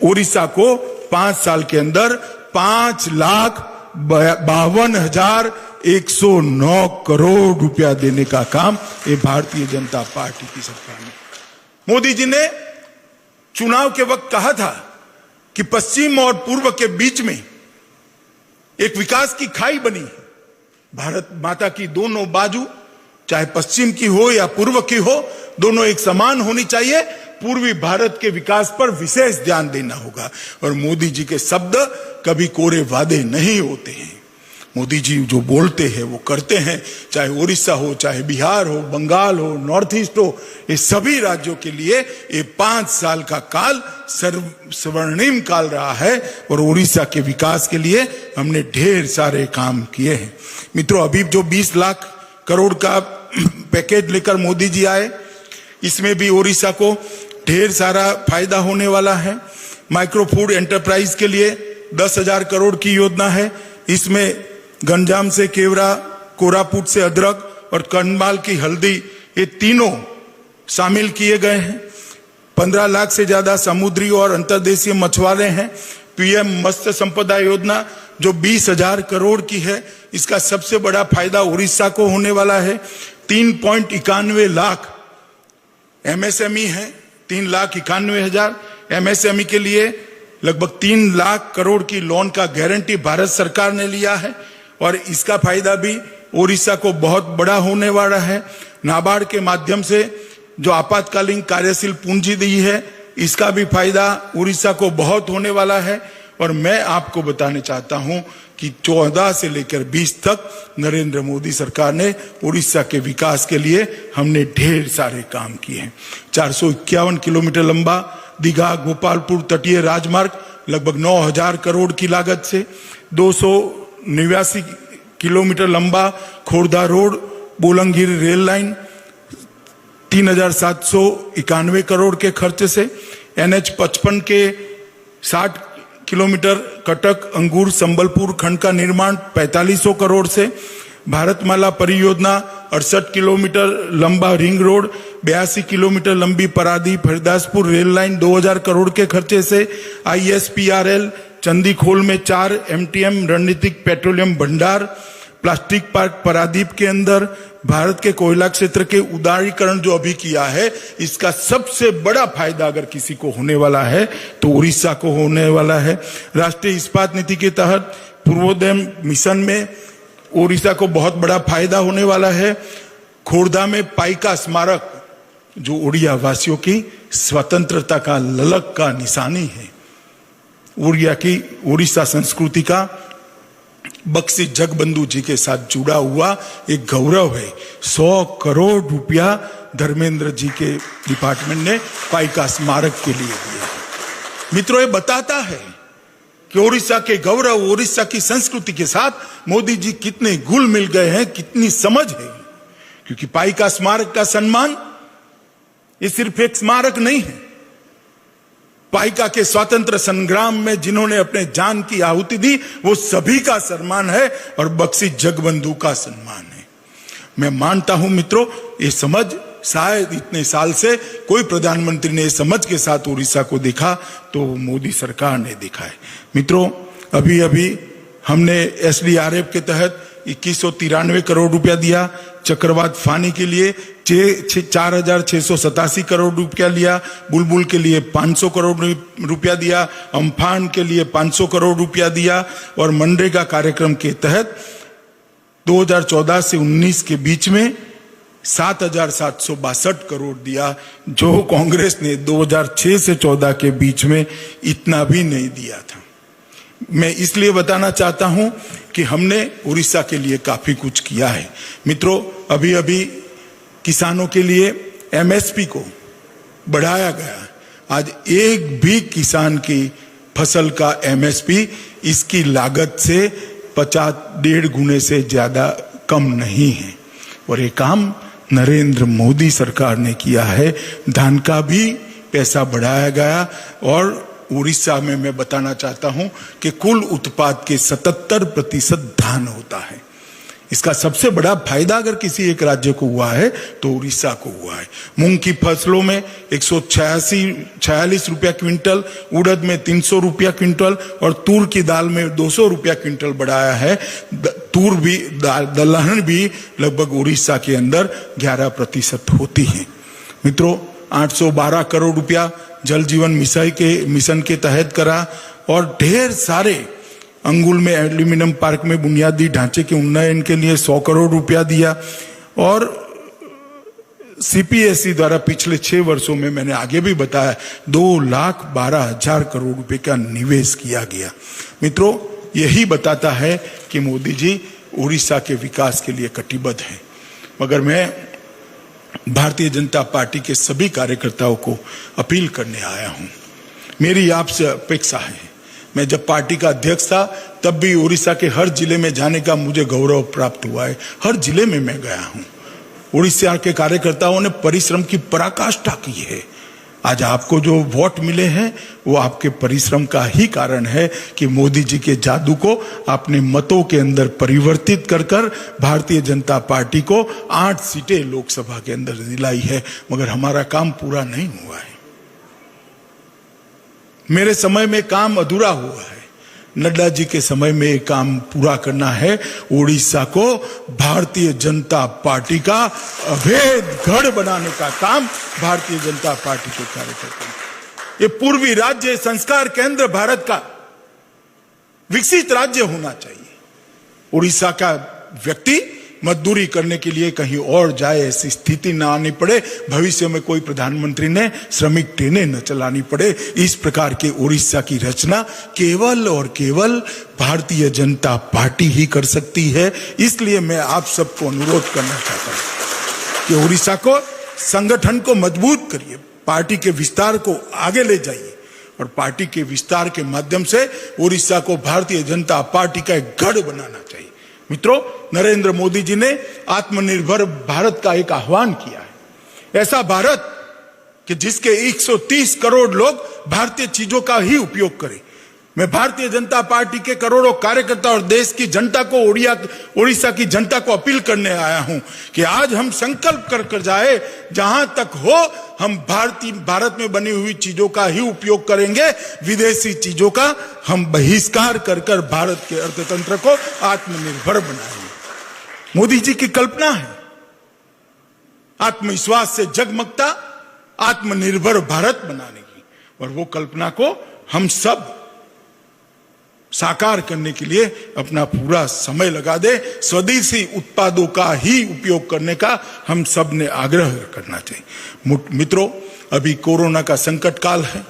उड़ीसा को 5 साल के अंदर 5,52,109 करोड़ रुपया देने का काम ये भारतीय जनता पार्टी की सरकार ने। मोदी जी ने चुनाव के वक्त कहा था कि पश्चिम और पूर्व के बीच में एक विकास की खाई बनी है। भारत माता की दोनों बाजू, चाहे पश्चिम की हो या पूर्व की हो, दोनों एक समान होनी चाहिए। पूर्वी भारत के विकास पर विशेष ध्यान देना होगा। और मोदी जी के शब्द कभी कोरे वादे नहीं होते हैं। मोदी जी जो बोलते हैं वो करते हैं। चाहे उड़ीसा हो, चाहे बिहार हो, बंगाल हो, नॉर्थ ईस्ट हो, ये सभी राज्यों के लिए ये 5 साल का काल स्वर्णिम काल रहा है। और उड़ीसा के विकास के लिए हमने ढेर सारे काम किए हैं। मित्रों, अभी जो 20 लाख करोड़ का पैकेज लेकर मोदी जी आए, इसमें भी ओडिशा को ढेर सारा फायदा होने वाला है। माइक्रो फूड एंटरप्राइज के लिए 10,000 करोड़ की योजना है। इसमें गंजाम से केवड़ा, कोरापुट से अदरक और कंधमाल की हल्दी, ये तीनों शामिल किए गए हैं। 15 लाख से ज्यादा समुद्री और अंतर्देशीय मछुआरे हैं। पीएम मत्स्य संपदा योजना जो 20,000 करोड़ की है, इसका सबसे बड़ा फायदा उड़ीसा को होने वाला है। 3.91 लाख एमएसएमई है, 3,91,000 एमएसएमई के लिए लगभग 3 लाख करोड़ की लोन का गारंटी भारत सरकार ने लिया है और इसका फायदा भी ओडिशा को बहुत बड़ा होने वाला है। नाबार्ड के माध्यम से जो आपातकालीन कार्यशील पूंजी दी है, इसका भी फायदा उड़ीसा को बहुत होने वाला है। और मैं आपको बताना चाहता हूं कि 14 से लेकर 20 तक नरेंद्र मोदी सरकार ने उड़ीसा के विकास के लिए हमने ढेर सारे काम किए हैं। 451 किलोमीटर लंबा दीघा गोपालपुर तटीय राजमार्ग लगभग 9,000 करोड़ की लागत से, 289 किलोमीटर लंबा Khordha road Bolangir rail line 3,791 crore के खर्चे से, NH 55 के 60 किलोमीटर कटक अंगूर संबलपुर खंड का निर्माण 4500 करोड़ से, भारतमाला परियोजना 68 किलोमीटर लंबा रिंग रोड, 82 किलोमीटर लंबी पारादीप हरदासपुर रेल लाइन 2,000 करोड़ के खर्चे से, ISPRL चंदीखोल में 4 MTM रणनीतिक पेट्रोलियम भंडार, प्लास्टिक पार्क पारादीप के अंदर भारत के कोयला क्षेत्र के उदारीकरण जो अभी किया है, इसका सबसे बड़ा फायदा अगर किसी को होने वाला है तो उड़ीसा को होने वाला है। राष्ट्रीय इस्पात नीति के तहत पूर्वोदय मिशन में उड़ीसा को बहुत बड़ा फायदा होने वाला है। खोर्धा में पाइका स्मारक जो उड़िया वासियों की स्वतंत्रता का ललक का निशानी है, उड़ीसा संस्कृति का बक्सी जगबंधु जी के साथ जुड़ा हुआ एक गौरव है। 100 करोड़ रुपया धर्मेंद्र जी के डिपार्टमेंट ने पाइका स्मारक के लिए दिया। मित्रों, ये बताता है कि उड़ीसा के गौरव, उड़ीसा की संस्कृति के साथ मोदी जी कितने घुल मिल गए हैं, कितनी समझ है। क्योंकि पाइका स्मारक का सम्मान ये सिर्फ एक स्मारक नहीं है। पाइका के स्वतंत्र संग्राम में जिन्होंने अपने जान की आहुति दी, वो सभी का सम्मान है और बक्सी जगबंधु का सम्मान है। मैं मानता हूं मित्रों, ये समझ शायद इतने साल से कोई प्रधानमंत्री ने समझ के साथ उड़ीसा को देखा तो मोदी सरकार ने देखा है। मित्रों, अभी अभी हमने SDRF के तहत 2193 करोड़ रुपया दिया। चक्रवात फानी के लिए 4,687 करोड़ रुपया लिया। बुलबुल के लिए 500 करोड़ रुपया दिया। अम्फान के लिए 500 करोड़ रुपया दिया। और मनरेगा कार्यक्रम के तहत 2014 से 19 के बीच में 7,762 करोड़ दिया, जो कांग्रेस ने 2006 से 14 के बीच में इतना भी नहीं दिया था। मैं इसलिए बताना चाहता हूं कि हमने उड़ीसा के लिए काफी कुछ किया है। मित्रों, अभी अभी किसानों के लिए MSP को बढ़ाया गया। आज एक भी किसान की फसल का MSP इसकी लागत से 50-1.5 गुने से ज्यादा कम नहीं है। और ये काम नरेंद्र मोदी सरकार ने किया है। धान का भी पैसा बढ़ाया गया और उड़ीसा में मैं बताना चाहता हूं कि कुल उत्पाद के 77% धान होता है। इसका सबसे बड़ा फायदा अगर किसी एक राज्य को हुआ है तो उड़ीसा को हुआ है। मूंग की फसलों में 146 रुपया क्विंटल, उड़द में 300 रुपया क्विंटल और तूर की दाल में 200 रुपया क्विंटल बढ़ाया है। तूर भी दलहन भी लगभग उड़ीसा के अंदर 11% होती है। मित्रों, 812 करोड़ रुपया जल जीवन मिशन के तहत करा और ढेर सारे अंगुल में एल्यूमिनियम पार्क में बुनियादी ढांचे के उन्नयन के लिए 100 करोड़ रुपया दिया। और CPSE द्वारा पिछले 6 वर्षों में मैंने आगे भी बताया 2,12,000 करोड़ रुपए का निवेश किया गया। मित्रों, यही बताता है कि मोदी जी उड़ीसा के विकास के लिए कटिबद्ध हैं। मगर मैं भारतीय जनता पार्टी के सभी कार्यकर्ताओं को अपील करने आया हूं। मेरी आपसे अपेक्षा है, मैं जब पार्टी का अध्यक्ष था तब भी उड़ीसा के हर जिले में जाने का मुझे गौरव प्राप्त हुआ है। हर जिले में मैं गया हूं। उड़ीसा के कार्यकर्ताओं ने परिश्रम की पराकाष्ठा की है। आज आपको जो वोट मिले हैं वो आपके परिश्रम का ही कारण है कि मोदी जी के जादू को आपने मतों के अंदर परिवर्तित कर भारतीय जनता पार्टी को 8 सीटें लोकसभा के अंदर दिलाई है, मगर हमारा काम पूरा नहीं हुआ है। मेरे समय में काम अधूरा हुआ है, नड्डा जी के समय में काम पूरा करना है। उड़ीसा को भारतीय जनता पार्टी का अभेद गढ़ बनाने का काम भारतीय जनता पार्टी के कार्यकर्ता, ये पूर्वी राज्य संस्कार केंद्र भारत का विकसित राज्य होना चाहिए। उड़ीसा का व्यक्ति मजदूरी करने के लिए कहीं और जाए, ऐसी स्थिति न आनी पड़े। भविष्य में कोई प्रधानमंत्री ने श्रमिक ट्रेनें न चलानी पड़े। इस प्रकार के उड़ीसा की रचना केवल और केवल भारतीय जनता पार्टी ही कर सकती है। इसलिए मैं आप सबको अनुरोध करना चाहता हूं कि उड़ीसा को संगठन को मजबूत करिए, पार्टी के विस्तार को आगे ले जाइए और पार्टी के विस्तार के माध्यम से उड़ीसा को भारतीय जनता पार्टी का एक गढ़ बनाना चाहिए। मित्रों, नरेंद्र मोदी जी ने आत्मनिर्भर भारत का एक आह्वान किया है। ऐसा भारत कि जिसके 130 करोड़ लोग भारतीय चीजों का ही उपयोग करें। मैं भारतीय जनता पार्टी के करोड़ों कार्यकर्ता और देश की जनता को, उड़ीसा की जनता को अपील करने आया हूं कि आज हम संकल्प कर जाए, जहां तक हो हम भारत में बनी हुई चीजों का ही उपयोग करेंगे, विदेशी चीजों का हम बहिष्कार कर भारत के अर्थतंत्र को आत्मनिर्भर बनाएंगे। मोदी जी की कल्पना है आत्मविश्वास से जगमगता आत्मनिर्भर भारत बनाने की, और वो कल्पना को हम सब साकार करने के लिए अपना पूरा समय लगा दे। स्वदेशी उत्पादों का ही उपयोग करने का हम सब ने आग्रह करना चाहिए। मित्रों, अभी कोरोना का संकट काल है,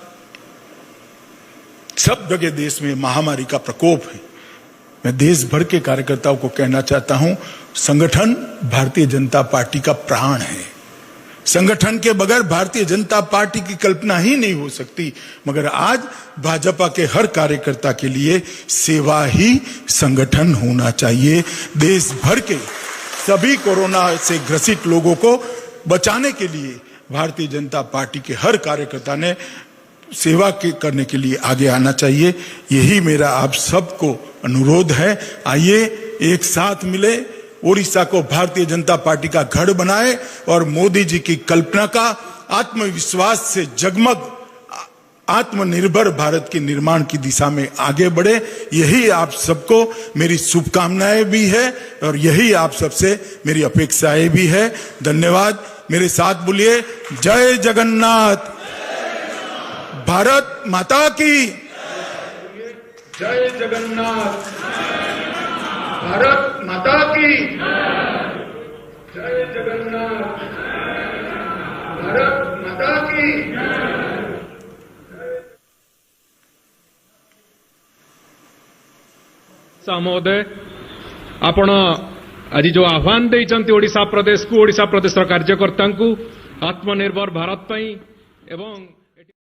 सब जगह देश में महामारी का प्रकोप है। मैं देश भर के कार्यकर्ताओं को कहना चाहता हूं, संगठन भारतीय जनता पार्टी का प्राण है। संगठन के बगैर भारतीय जनता पार्टी की कल्पना ही नहीं हो सकती, मगर आज भाजपा के हर कार्यकर्ता के लिए सेवा ही संगठन होना चाहिए। देश भर के सभी कोरोना से ग्रसित लोगों को बचाने के लिए भारतीय जनता पार्टी के हर कार्यकर्ता ने सेवा करने के लिए आगे आना चाहिए। यही मेरा आप सबको अनुरोध है। आइए एक साथ मिले, उड़ीसा को भारतीय जनता पार्टी का गढ़ बनाए और मोदी जी की कल्पना का आत्मविश्वास से जगमग आत्मनिर्भर भारत के निर्माण की दिशा में आगे बढ़े। यही आप सबको मेरी शुभकामनाएं भी है और यही आप सबसे मेरी अपेक्षाएं भी है। धन्यवाद। मेरे साथ बोलिए, जय जगन्नाथ, भारत माता की जय, जगन्नाथ, भारत माता की जय, जगन्नाथ, भारत माता की। महोदय, आपण आज जो आह्वान देइचंती ओडिशा प्रदेश को, ओडिशा प्रदेश कार्यकर्ता को आत्मनिर्भर भारत एवं